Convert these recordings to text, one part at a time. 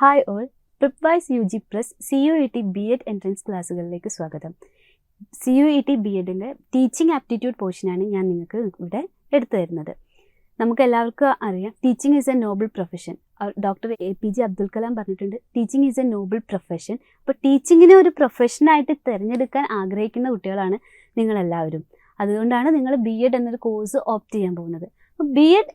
Hi all, Prepwise UG plus CUET B.Ed entrance ക്ലാസ്സുകളിലേക്ക് സ്വാഗതം. CUET B.Edൻ്റെ teaching aptitude പോർഷനാണ് ഞാൻ നിങ്ങൾക്ക് ഇവിടെ എടുത്തു തരുന്നത്. നമുക്ക് എല്ലാവർക്കും അറിയാം, teaching is a noble profession. Doctor APJ Abdul Kalam പറഞ്ഞിട്ടുണ്ട്, teaching is a noble profession. അപ്പോൾ ടീച്ചിങ്ങിനെ ഒരു പ്രൊഫഷനായിട്ട് തിരഞ്ഞെടുക്കാൻ ആഗ്രഹിക്കുന്ന കുട്ടികളാണ് നിങ്ങളെല്ലാവരും. അതുകൊണ്ടാണ് നിങ്ങൾ B.Ed എന്നൊരു കോഴ്സ് ഓപ്റ്റ് ചെയ്യാൻ പോകുന്നത്. അപ്പോൾ B.Ed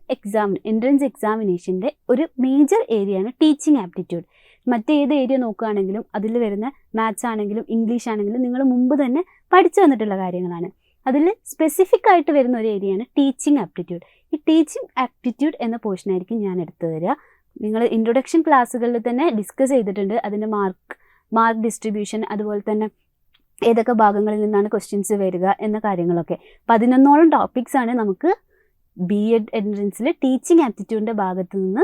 എൻട്രൻസ് എക്സാമിനേഷൻ്റെ ഒരു മേജർ ഏരിയയാണ് ടീച്ചിങ് ആപ്റ്റിറ്റ്യൂഡ്. മറ്റേത് ഏരിയ നോക്കുകയാണെങ്കിലും അതിൽ വരുന്ന മാത്സ് ആണെങ്കിലും ഇംഗ്ലീഷ് ആണെങ്കിലും നിങ്ങൾ മുമ്പ് തന്നെ പഠിച്ചു വന്നിട്ടുള്ള കാര്യങ്ങളാണ്. അതിൽ സ്പെസിഫിക് ആയിട്ട് വരുന്ന ഒരു ഏരിയയാണ് ടീച്ചിങ് ആപ്റ്റിറ്റ്യൂഡ്. ഈ ടീച്ചിങ് ആപ്റ്റിറ്റ്യൂഡ് എന്ന പോർഷനായിരിക്കും ഞാൻ എടുത്തു തരിക. നിങ്ങൾ ഇൻട്രൊഡക്ഷൻ ക്ലാസ്സുകളിൽ തന്നെ ഡിസ്കസ് ചെയ്തിട്ടുണ്ട് അതിൻ്റെ മാർക്ക് ഡിസ്ട്രിബ്യൂഷൻ, അതുപോലെ തന്നെ ഏതൊക്കെ ഭാഗങ്ങളിൽ നിന്നാണ് ക്വസ്റ്റ്യൻസ് വരിക എന്ന കാര്യങ്ങളൊക്കെ. 11ഓളം ടോപ്പിക്സാണ് നമുക്ക് B.Ed എൻട്രൻസിൽ ടീച്ചിങ് ആപ്റ്റിറ്റ്യൂഡിൻ്റെ ഭാഗത്ത് നിന്ന്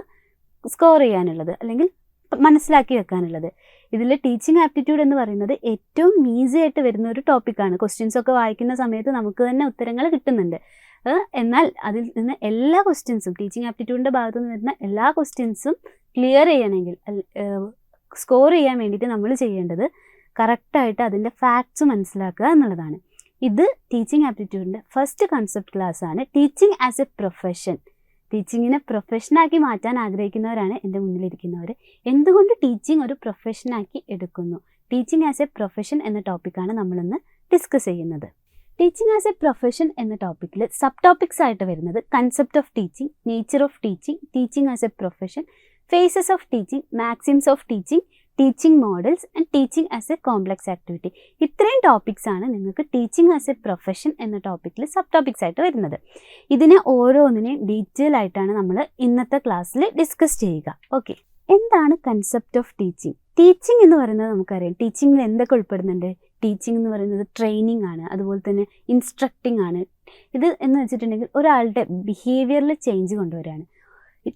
സ്കോർ ചെയ്യാനുള്ളത്, അല്ലെങ്കിൽ മനസ്സിലാക്കി വെക്കാനുള്ളത്. ഇതിൽ ടീച്ചിങ് ആപ്റ്റിറ്റ്യൂഡ് എന്ന് പറയുന്നത് ഏറ്റവും ഈസി ആയിട്ട് വരുന്ന ഒരു ടോപ്പിക്കാണ്. ക്വസ്റ്റ്യൻസൊക്കെ വായിക്കുന്ന സമയത്ത് നമുക്ക് തന്നെ ഉത്തരങ്ങൾ കിട്ടുന്നുണ്ട്. എന്നാൽ അതിൽ നിന്ന് എല്ലാ ക്വസ്റ്റ്യൻസും, ടീച്ചിങ് ആപ്റ്റിറ്റ്യൂഡിൻ്റെ ഭാഗത്ത് നിന്ന് വരുന്ന എല്ലാ ക്വസ്റ്റ്യൻസും ക്ലിയർ ചെയ്യണമെങ്കിൽ, സ്കോർ ചെയ്യാൻ വേണ്ടിയിട്ട് നമ്മൾ ചെയ്യേണ്ടത് കറക്റ്റായിട്ട് അതിൻ്റെ ഫാക്ട്സ് മനസ്സിലാക്കുക എന്നുള്ളതാണ്. ഇത് ടീച്ചിങ് ആപ്റ്റിറ്റ്യൂഡിൻ്റെ ഫസ്റ്റ് കൺസെപ്റ്റ് ക്ലാസ്സാണ്. ടീച്ചിങ് ആസ് എ പ്രൊഫഷൻ, ടീച്ചിങ്ങിനെ പ്രൊഫഷനാക്കി മാറ്റാൻ ആഗ്രഹിക്കുന്നവരാണ് എൻ്റെ മുന്നിലിരിക്കുന്നവർ. എന്തുകൊണ്ട് ടീച്ചിങ് ഒരു പ്രൊഫഷനാക്കി എടുക്കുന്നു, ടീച്ചിങ് ആസ് എ പ്രൊഫഷൻ എന്ന ടോപ്പിക്കാണ് നമ്മളിന്ന് ഡിസ്കസ് ചെയ്യുന്നത്. ടീച്ചിങ് ആസ് എ പ്രൊഫഷൻ എന്ന ടോപ്പിക്കിൽ സബ് ടോപ്പിക്സ് ആയിട്ട് വരുന്നത് concept of teaching, nature of teaching, teaching as a profession, phases of teaching, maxims of teaching, teaching models and teaching as a complex activity. ഇത്രയും ടോപ്പിക്സാണ് നിങ്ങൾക്ക് teaching as a profession എന്ന ടോപ്പിക്കിൽ sub topics ആയിട്ട് വരുന്നത്. ഇതിനെ ഓരോന്നിനെയും ഡീറ്റെയിൽ ആയിട്ടാണ് നമ്മൾ ഇന്നത്തെ ക്ലാസ്സിൽ ഡിസ്കസ് ചെയ്യുക. ഓക്കെ, എന്താണ് കൺസെപ്റ്റ് ഓഫ് ടീച്ചിങ്? ടീച്ചിങ് എന്ന് പറയുന്നത് നമുക്കറിയാം, ടീച്ചിങ്ങിൽ എന്തൊക്കെ ഉൾപ്പെടുന്നുണ്ട്. ടീച്ചിങ് എന്ന് പറയുന്നത് ട്രെയിനിങ് ആണ്, അതുപോലെ തന്നെ ഇൻസ്ട്രക്റ്റിംഗ് ആണ്. ഇത് എന്ന് വെച്ചിട്ടുണ്ടെങ്കിൽ ഒരാളുടെ ബിഹേവിയറിൽ ചേഞ്ച് കൊണ്ടുവരികയാണ്.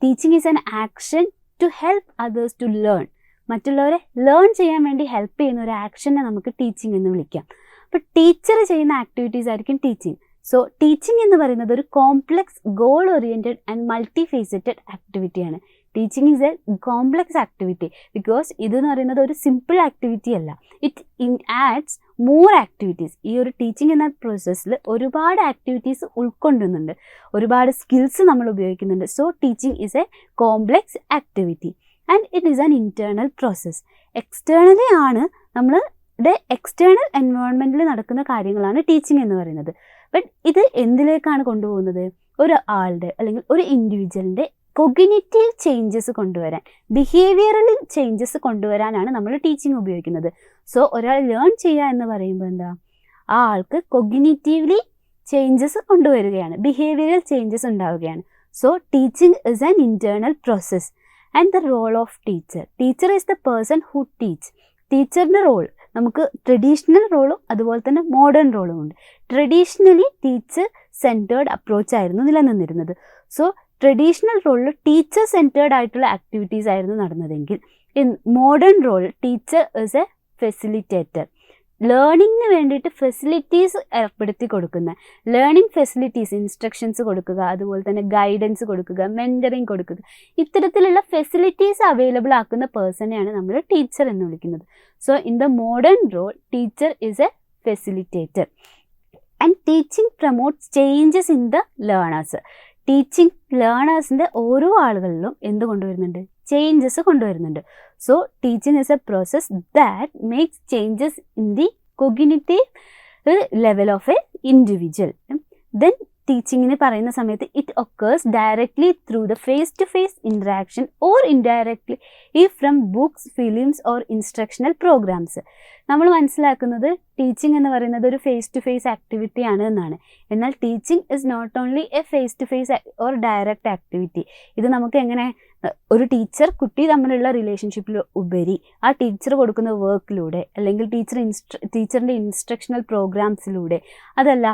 Teaching is an action to help others to learn. മറ്റുള്ളവരെ ലേൺ ചെയ്യാൻ വേണ്ടി ഹെൽപ്പ് ചെയ്യുന്ന ഒരു ആക്ഷനെ നമുക്ക് ടീച്ചിങ് എന്ന് വിളിക്കാം. അപ്പോൾ ടീച്ചർ ചെയ്യുന്ന ആക്ടിവിറ്റീസ് ആയിരിക്കും ടീച്ചിങ്. സോ ടീച്ചിങ് എന്ന് പറയുന്നത് ഒരു complex, goal oriented and multi faceted ആക്ടിവിറ്റിയാണ്. Teaching is a complex activity because ഇതെന്ന് പറയുന്നത് ഒരു സിമ്പിൾ ആക്ടിവിറ്റി അല്ല. It adds more activities. ഈ ഒരു ടീച്ചിങ് എന്ന പ്രോസസ്സിൽ ഒരുപാട് ആക്ടിവിറ്റീസ് ഉൾക്കൊള്ളുന്നുണ്ട്, ഒരുപാട് സ്കിൽസ് നമ്മൾ ഉപയോഗിക്കുന്നുണ്ട്. So teaching is a complex activity and it is an internal process. Externally ആണ്, നമ്മളുടെ എക്സ്റ്റേണൽ എൻവയോൺമെൻറ്റിൽ നടക്കുന്ന കാര്യങ്ങളാണ് ടീച്ചിങ് എന്ന് പറയുന്നത്. ബട്ട് ഇത് എന്തിലേക്കാണ് കൊണ്ടുപോകുന്നത്? ഒരു ആളുടെ അല്ലെങ്കിൽ ഒരു ഇൻഡിവിജ്വലിൻ്റെ കൊഗ്നിറ്റീവ് ചേഞ്ചസ് കൊണ്ടുവരാൻ, ബിഹേവിയറൽ ചേഞ്ചസ് കൊണ്ടുവരാനാണ് നമ്മൾ ടീച്ചിങ് ഉപയോഗിക്കുന്നത്. സോ ഒരാൾ ലേൺ ചെയ്യുക എന്ന് പറയുമ്പോൾ എന്താ, ആ ആൾക്ക് കൊഗ്നിറ്റീവ്ലി ചേഞ്ചസ് കൊണ്ടുവരികയാണ്, ബിഹേവിയറൽ ചേഞ്ചസ് ഉണ്ടാവുകയാണ്. So teaching is an internal process. And the role of teacher. Teacher is the person who teach. ടീച്ചറിൻ്റെ റോൾ നമുക്ക് ട്രഡീഷണൽ റോളും അതുപോലെ തന്നെ മോഡേൺ റോളും ഉണ്ട്. ട്രഡീഷണലി ടീച്ചർ സെൻറ്റേർഡ് അപ്രോച്ച് ആയിരുന്നു നിലനിന്നിരുന്നത്. സോ ട്രഡീഷണൽ റോളിൽ ടീച്ചർ സെൻറ്റേർഡ് ആയിട്ടുള്ള ആക്ടിവിറ്റീസ് ആയിരുന്നു നടന്നതെങ്കിൽ, in modern role teacher is a facilitator. ലേണിങ്ങിന് വേണ്ടിയിട്ട് ഫെസിലിറ്റീസ് ഏർപ്പെടുത്തി കൊടുക്കുന്ന, ലേണിംഗ് ഫെസിലിറ്റീസ്, ഇൻസ്ട്രക്ഷൻസ് കൊടുക്കുക, അതുപോലെ തന്നെ ഗൈഡൻസ് കൊടുക്കുക, മെൻറ്ററിങ് കൊടുക്കുക, ഇത്തരത്തിലുള്ള ഫെസിലിറ്റീസ് അവൈലബിൾ ആക്കുന്ന പേഴ്സണെയാണ് നമ്മൾ ടീച്ചർ എന്ന് വിളിക്കുന്നത്. So in the modern role teacher is a facilitator. And teaching promotes changes in the learners. Teaching ലേണേഴ്സിൻ്റെ ഓരോ ആളുകളിലും എന്ത് കൊണ്ടുവരുന്നുണ്ട്? ചേഞ്ചസ് കൊണ്ടുവരുന്നുണ്ട്. So teaching is a process that makes changes in the cognitive level of a individual. Then ടീച്ചിങ്ങിന് പറയുന്ന സമയത്ത് it occurs directly through the face to face interaction or indirectly from books, films or instructional programs. നമ്മൾ മനസ്സിലാക്കുന്നത് teaching എന്ന് പറയുന്നത് ഒരു face to face activity ആണ് എന്നാണ്. എന്നാൽ teaching is not only a face to face or direct activity. ഇത് നമുക്ക് എങ്ങനെ, ഒരു ടീച്ചർ കുട്ടി തമ്മിലുള്ള റിലേഷൻഷിപ്പിൽ ഉപരി ആ ടീച്ചർ കൊടുക്കുന്ന വർക്കിലൂടെ, അല്ലെങ്കിൽ ടീച്ചറിൻ്റെ ഇൻസ്ട്രക്ഷണൽ പ്രോഗ്രാംസിലൂടെ, അതല്ല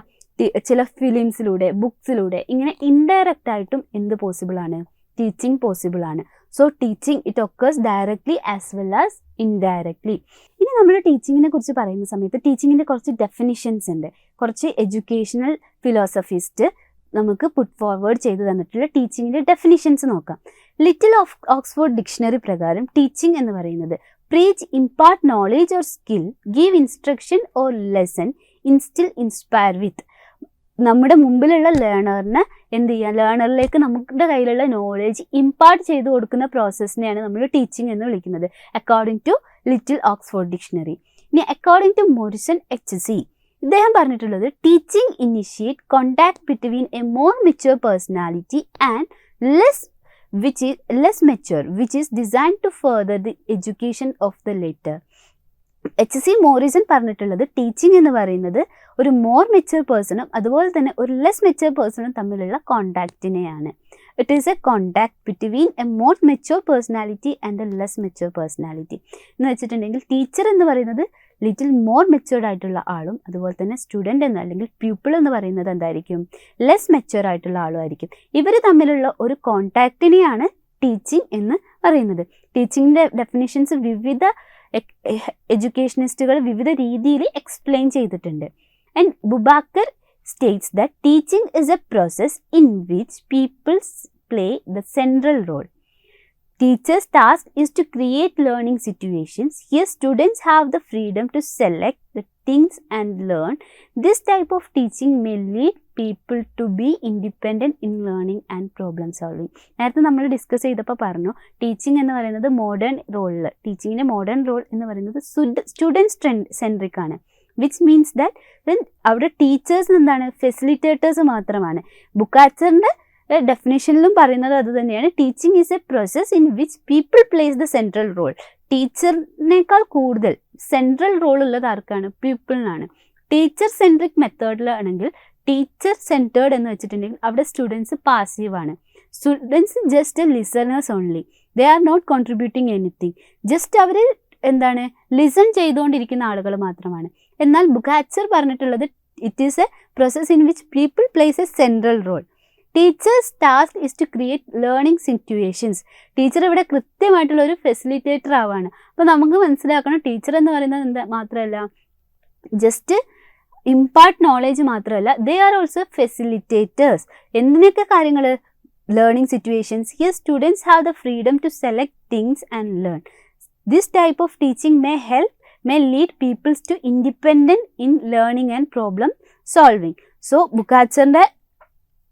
ചില ഫിലിംസിലൂടെ, ബുക്സിലൂടെ, ഇങ്ങനെ ഇൻഡയറക്റ്റ് ആയിട്ടും എന്ത് പോസിബിളാണ്? ടീച്ചിങ് പോസിബിളാണ്. So teaching it occurs directly as well as indirectly. ഇനി നമ്മൾ ടീച്ചിങ്ങിനെ കുറിച്ച് പറയുന്ന സമയത്ത് ടീച്ചിങ്ങിൻ്റെ കുറച്ച് ഡെഫിനിഷൻസ് ഉണ്ട്. കുറച്ച് എഡ്യൂക്കേഷണൽ ഫിലോസഫിസ്റ്റ് നമുക്ക് പുട്ട് ഫോർവേഡ് ചെയ്ത് തന്നിട്ടുള്ള ടീച്ചിങ്ങിൻ്റെ ഡെഫിനിഷൻസ് നോക്കാം. ലിറ്റിൽ ഓക്സ്ഫോർഡ് ഡിക്ഷണറി പ്രകാരം ടീച്ചിങ് എന്ന് പറയുന്നത് preach, impart knowledge or skill, give instruction or lesson, instill, inspire with. നമ്മുടെ മുമ്പിലുള്ള ലേണറിന് എന്ത് ചെയ്യുക, ലേണറിലേക്ക് നമ്മുടെ കയ്യിലുള്ള നോളേജ് ഇമ്പാർട്ട് ചെയ്ത് കൊടുക്കുന്ന പ്രോസസ്സിനെയാണ് നമ്മൾ ടീച്ചിങ് എന്ന് വിളിക്കുന്നത്, according to little Oxford dictionary. ഇനി അക്കോർഡിംഗ് ടു മോറിസൺ HC, ഇദ്ദേഹം പറഞ്ഞിട്ടുള്ളത് teaching initiate contact between a more mature personality and less mature, which is designed to further the education of the later. HC Morrison പറഞ്ഞിട്ടുള്ളത് teaching എന്ന് പറയുന്നത് ഒരു more mature പേഴ്സണും അതുപോലെ തന്നെ ഒരു ലെസ് മെച്യൂർ പേഴ്സണും തമ്മിലുള്ള കോണ്ടാക്റ്റിനെയാണ്. It is a contact between a more mature personality and a less mature personality എന്ന് വെച്ചിട്ടുണ്ടെങ്കിൽ ടീച്ചർ എന്ന് പറയുന്നത് ലിറ്റിൽ മോർ മെച്യൂർഡ് ആയിട്ടുള്ള ആളും അതുപോലെ തന്നെ സ്റ്റുഡൻറ്റ് എന്ന് അല്ലെങ്കിൽ പ്യൂപ്പിൾ എന്ന് പറയുന്നത് എന്തായിരിക്കും, ലെസ് മെച്യൂർ ആയിട്ടുള്ള ആളും ആയിരിക്കും. ഇവർ തമ്മിലുള്ള ഒരു കോണ്ടാക്റ്റിനെയാണ് ടീച്ചിങ് എന്ന് പറയുന്നത്. ടീച്ചിങ്ങിൻ്റെ ഡെഫിനിഷൻസ് വിവിധ എഡ്യൂക്കേഷനിസ്റ്റുകൾ വിവിധ രീതിയിൽ എക്സ്പ്ലെയിൻ ചെയ്തിട്ടുണ്ട്. ആൻഡ് ബുബാക്കർ states that teaching is a process in which people play the central role. Teachers' task is to create learning situations. Here students have the freedom to select the things and learn. This type of teaching may lead people to be independent in learning and problem solving. നേരത്തെ നമ്മൾ discuss ചെയ്തപ്പോൾ പറഞ്ഞു teaching എന്ന് പറയുന്നത് modern റോളിൽ, ടീച്ചിങ്ങിൻ്റെ modern role എന്ന് പറയുന്നത് student centric ആണ്. വിച്ച് മീൻസ് ദാറ്റ് അവിടെ ടീച്ചേഴ്സ് എന്താണ്, ഫെസിലിറ്റേറ്റേഴ്സ് മാത്രമാണ്. ബുക്കാച്ചറിൻ്റെ ഡെഫിനേഷനിലും പറയുന്നത് അത് തന്നെയാണ്. Teaching is a process in which people place the central role. ടീച്ചറിനേക്കാൾ കൂടുതൽ സെൻട്രൽ റോൾ ഉള്ളത് ആർക്കാണ്, പീപ്പിളിനാണ്. ടീച്ചർ സെൻട്രിക് മെത്തേഡിലാണെങ്കിൽ ടീച്ചർ സെൻറ്റേർഡ് എന്ന് വെച്ചിട്ടുണ്ടെങ്കിൽ അവിടെ സ്റ്റുഡൻസ് പാസീവാണ്. Students just listeners only, they are not contributing anything. Just അവർ എന്താണ്, ലിസൺ ചെയ്തുകൊണ്ടിരിക്കുന്ന ആളുകൾ മാത്രമാണ്. എന്നാൽ ബുക്കാച്ചർ പറഞ്ഞിട്ടുള്ളത് it is a process in which people place a central role. Teachers task is to create learning situations. Teacher ഇവിടെ കൃത്യമായിട്ടുള്ള ഒരു ഫെസിലിറ്റേറ്റർ ആവാണ്. അപ്പോൾ നമുക്ക് മനസ്സിലാക്കണം ടീച്ചർ എന്ന് പറയുന്നത് എന്താ മാത്രമല്ല ജസ്റ്റ് ഇമ്പാർട്ട് നോളേജ് മാത്രമല്ല, ദേ ആർ ഓൾസോ ഫെസിലിറ്റേറ്റേഴ്സ്. എന്തിനൊക്കെ കാര്യങ്ങൾ, learning situations. Here students have the freedom to select things and learn. This type of teaching may lead people to independent in learning and problem solving. So ബുക്കാച്ചറിൻ്റെ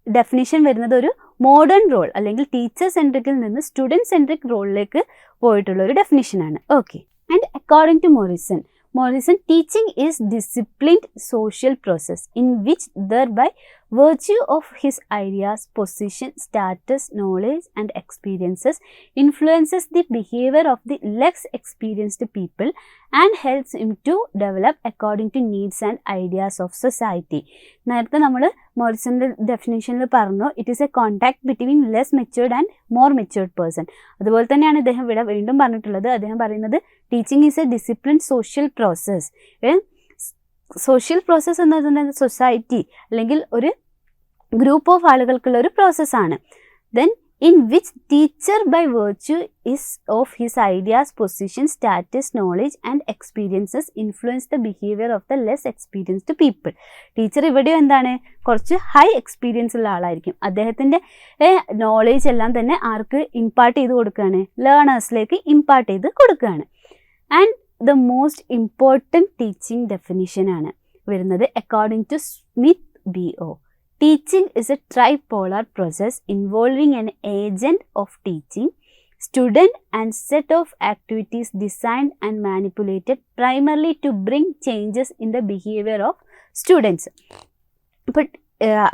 definition വരുന്നത് ഒരു modern role അല്ലെങ്കിൽ teacher സെൻട്രിക്കിൽ നിന്ന് student centric റോളിലേക്ക് പോയിട്ടുള്ള ഒരു ഡെഫിനിഷനാണ്. Okay. And according to Morrison, teaching is disciplined social process in which thereby virtue of his ideas, position, status, knowledge and experiences influences the behavior of the less experienced people and helps him to develop according to needs and ideas of society. നേരത്തെ നമ്മൾ മോറിസന്റെ ഡെഫിനേഷനിൽ പറഞ്ഞു it is a contact between less matured and more matured person. അതുപോലെ തന്നെയാണ് ഇദ്ദേഹം ഇവിടെ വീണ്ടും പറഞ്ഞിട്ടുള്ളത്. അദ്ദേഹം പറയുന്നത് teaching is A discipline social process. Social process എന്ന് പറയുന്നത് സൊസൈറ്റി അല്ലെങ്കിൽ ഒരു ഗ്രൂപ്പ് ഓഫ് ആളുകൾക്കുള്ള ഒരു പ്രോസസ്സാണ്. Then in which teacher by virtue is of his ideas, position, status, knowledge and experiences influence the behaviour of the less experienced people. Teacher ഇവിടെയും എന്താണ്, കുറച്ച് ഹൈ എക്സ്പീരിയൻസ് ഉള്ള ആളായിരിക്കും. അദ്ദേഹത്തിൻ്റെ നോളേജ് എല്ലാം തന്നെ ആർക്ക് ഇമ്പാർട്ട് ചെയ്ത് കൊടുക്കുകയാണ്, ലേണേഴ്സിലേക്ക് ഇമ്പാർട്ട് ചെയ്ത് കൊടുക്കുകയാണ്. And the most important teaching ഡെഫിനിഷനാണ് വരുന്നത് according to Smith B.O. Teaching is a tripolar process involving an agent of teaching, student and set of activities designed and manipulated primarily to bring changes in the behavior of students. But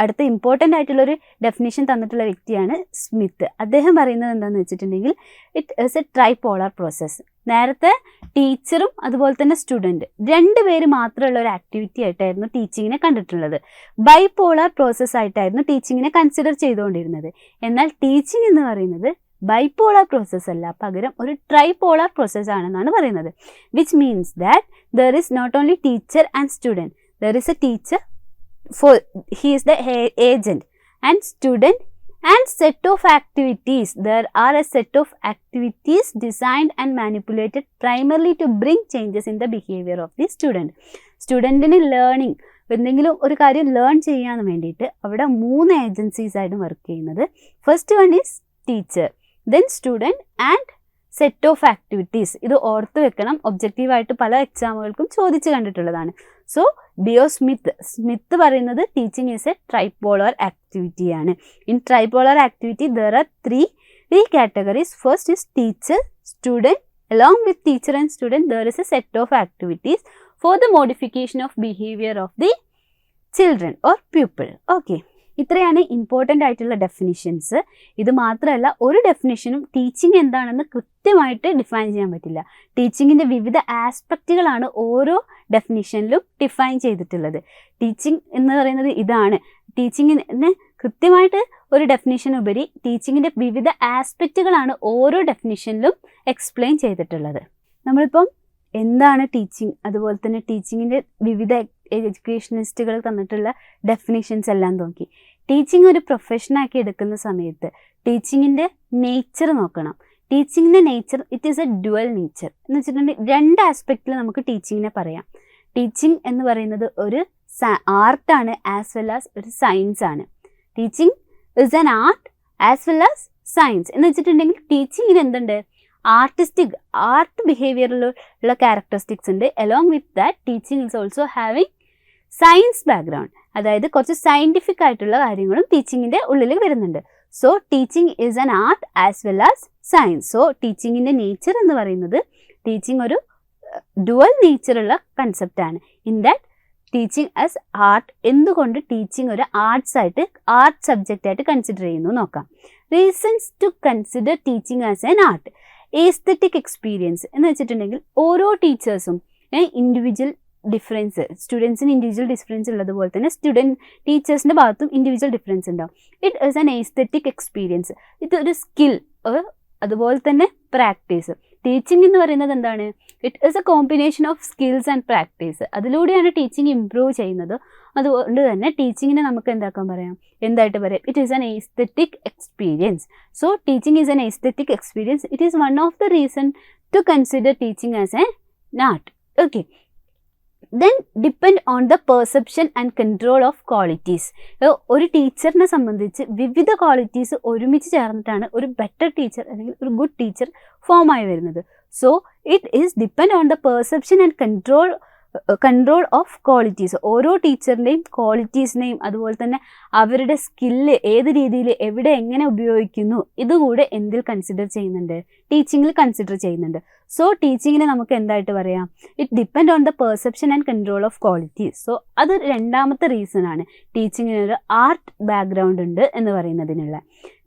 അടുത്ത important ആയിട്ടുള്ളൊരു definition തന്നിട്ടുള്ള വ്യക്തിയാണ് Smith. അദ്ദേഹം പറയുന്നത് എന്താണെന്ന് വെച്ചിട്ടുണ്ടെങ്കിൽ it is A ട്രൈപോളാർ process. നേരത്തെ ടീച്ചറും അതുപോലെ തന്നെ സ്റ്റുഡൻറ്റ് രണ്ടുപേര് മാത്രമുള്ള ഒരു ആക്ടിവിറ്റി ആയിട്ടായിരുന്നു ടീച്ചിങ്ങിനെ കണ്ടിട്ടുള്ളത്. ബൈപോളാർ പ്രോസസ്സ് ആയിട്ടായിരുന്നു ടീച്ചിങ്ങിനെ കൺസിഡർ ചെയ്തുകൊണ്ടിരുന്നത്. എന്നാൽ ടീച്ചിങ് എന്ന് പറയുന്നത് ബൈപോളാർ പ്രോസസ്സ് അല്ല, പകരം ഒരു ട്രൈപോളാർ പ്രോസസ്സ് ആണെന്നാണ് പറയുന്നത്. Which means that there is not only teacher and student, there is a teacher for he is the agent and student and set of activities. There are a set of activities designed and manipulated primarily to bring changes in the behavior of the student. സ്റ്റുഡൻറ്റിന് learning എന്തെങ്കിലും ഒരു കാര്യം learn ചെയ്യാൻ വേണ്ടിയിട്ട് അവിടെ 3 agencies ആയിട്ട് work ചെയ്യുന്നത്. First one is teacher. Then student and set of activities. ഇത് ഓർത്ത് വെക്കണം, ഒബ്ജക്റ്റീവായിട്ട് പല എക്സാമുകൾക്കും ചോദിച്ചു കണ്ടിട്ടുള്ളതാണ്. സോ ഡിയോ സ്മിത്ത് പറയുന്നത് ടീച്ചിങ് ഈസ് എ ട്രൈപോളർ ആക്ടിവിറ്റിയാണ്. In tripolar activity there are three categories. First is teacher, student. Along with teacher and student, there is a set of activities for the modification of behavior of the children or pupil. Okay. ഇത്രയാണ് important ആയിട്ടുള്ള definitions. ഇത് മാത്രമല്ല, ഒരു ഡെഫിനിഷനും teaching എന്താണെന്ന് കൃത്യമായിട്ട് define ചെയ്യാൻ പറ്റില്ല. ടീച്ചിങ്ങിൻ്റെ വിവിധ ആസ്പെക്റ്റുകളാണ് ഓരോ ഡെഫിനിഷനിലും ഡിഫൈൻ ചെയ്തിട്ടുള്ളത്. ടീച്ചിങ് എന്ന് പറയുന്നത് ഇതാണ്. ടീച്ചിങ്ങിന് കൃത്യമായിട്ട് ഒരു ഡെഫിനിഷനുപരി ടീച്ചിങ്ങിൻ്റെ വിവിധ ആസ്പെക്റ്റുകളാണ് ഓരോ ഡെഫിനിഷനിലും എക്സ്പ്ലെയിൻ ചെയ്തിട്ടുള്ളത്. നമ്മളിപ്പം എന്താണ് ടീച്ചിങ്, അതുപോലെ തന്നെ ടീച്ചിങ്ങിൻ്റെ വിവിധ എഡ്യൂക്കേഷനിസ്റ്റുകൾ തന്നിട്ടുള്ള ഡെഫിനിഷൻസ് എല്ലാം നോക്കി. ടീച്ചിങ് ഒരു പ്രൊഫഷനാക്കി എടുക്കുന്ന സമയത്ത് ടീച്ചിങ്ങിൻ്റെ നേച്ചർ നോക്കണം. ടീച്ചിങ്ങിൻ്റെ nature it is a dual nature എന്ന് വെച്ചിട്ടുണ്ടെങ്കിൽ രണ്ട് ആസ്പെക്റ്റിൽ നമുക്ക് ടീച്ചിങ്ങിനെ പറയാം. ടീച്ചിങ് എന്ന് പറയുന്നത് ഒരു ആർട്ടാണ് ആസ് വെൽ ആസ് ഒരു സയൻസ് ആണ്. Teaching is an art as well as science എന്ന് വെച്ചിട്ടുണ്ടെങ്കിൽ ടീച്ചിങ്ങിന് എന്തുണ്ട്, ആർട്ട് ബിഹേവിയറിലുള്ള ക്യാരക്ടറിസ്റ്റിക്സ് ഉണ്ട്. Along with that teaching is also having science background, അതായത് കുറച്ച് സയൻറ്റിഫിക് ആയിട്ടുള്ള കാര്യങ്ങളും ടീച്ചിങ്ങിൻ്റെ ഉള്ളിൽ വരുന്നുണ്ട്. So teaching is an art as well as science. So ടീച്ചിങ്ങിൻ്റെ നേച്ചർ എന്ന് പറയുന്നത് ടീച്ചിങ് ഒരു ഡുവൽ നേച്ചറുള്ള കൺസെപ്റ്റാണ്. In that teaching as art, എന്തുകൊണ്ട് ടീച്ചിങ് ഒരു ആർട്ട് സബ്ജക്റ്റ് ആയിട്ട് കൺസിഡർ ചെയ്യുന്നു നോക്കാം. Reasons to consider teaching as an art. Aesthetic experience എന്ന് വെച്ചിട്ടുണ്ടെങ്കിൽ ഓരോ ടീച്ചേഴ്സും ഇൻഡിവിജ്വൽ ഡിഫറൻസ്, സ്റ്റുഡൻസിന് ഇൻഡിവിജ്വൽ ഡിഫറൻസ് ഉള്ളതുപോലെ തന്നെ ടീച്ചേഴ്സിൻ്റെ ഭാഗത്തും ഇൻഡിവിജ്വൽ ഡിഫറൻസ് ഉണ്ടാവും. It is an aesthetic experience. ഇതൊരു സ്കിൽ, അതുപോലെ തന്നെ പ്രാക്ടീസ്. ടീച്ചിങ് എന്ന് പറയുന്നത് എന്താണ്, it is a combination of skills and practice. അതിലൂടെയാണ് ടീച്ചിങ് ഇംപ്രൂവ് ചെയ്യുന്നത്. അതുകൊണ്ട് തന്നെ ടീച്ചിങ്ങിനെ നമുക്ക് എന്തായിട്ട് പറയാം, it is an aesthetic experience. So teaching is an aesthetic experience. It is one of the reason to consider teaching as an art. Okay. Then depend on the perception and control of qualities. ഒരു ടീച്ചറിനെ സംബന്ധിച്ച് വിവിധ qualities ഒരുമിച്ച് ചേർന്നിട്ടാണ് ഒരു better teacher അല്ലെങ്കിൽ ഒരു good teacher form ആയി വരുന്നത്. So it is depend on the perception and control of qualities. ഓരോ ടീച്ചറിൻ്റെയും ക്വാളിറ്റീസിനെയും അതുപോലെ തന്നെ അവരുടെ സ്കില്ല് ഏത് രീതിയിൽ എവിടെ എങ്ങനെ ഉപയോഗിക്കുന്നു ഇതുകൂടെ എന്തിൽ കൺസിഡർ ചെയ്യുന്നുണ്ട്, ടീച്ചിങ്ങിൽ കൺസിഡർ ചെയ്യുന്നുണ്ട്. സോ ടീച്ചിങ്ങിനെ നമുക്ക് എന്തായിട്ട് പറയാം, it depend on the perception and control of qualities. So അത് രണ്ടാമത്തെ റീസൺ ആണ് ടീച്ചിങ്ങിനൊരു ആർട്ട് ബാക്ക്ഗ്രൗണ്ട് ഉണ്ട് എന്ന് പറയുന്നതിനുള്ള.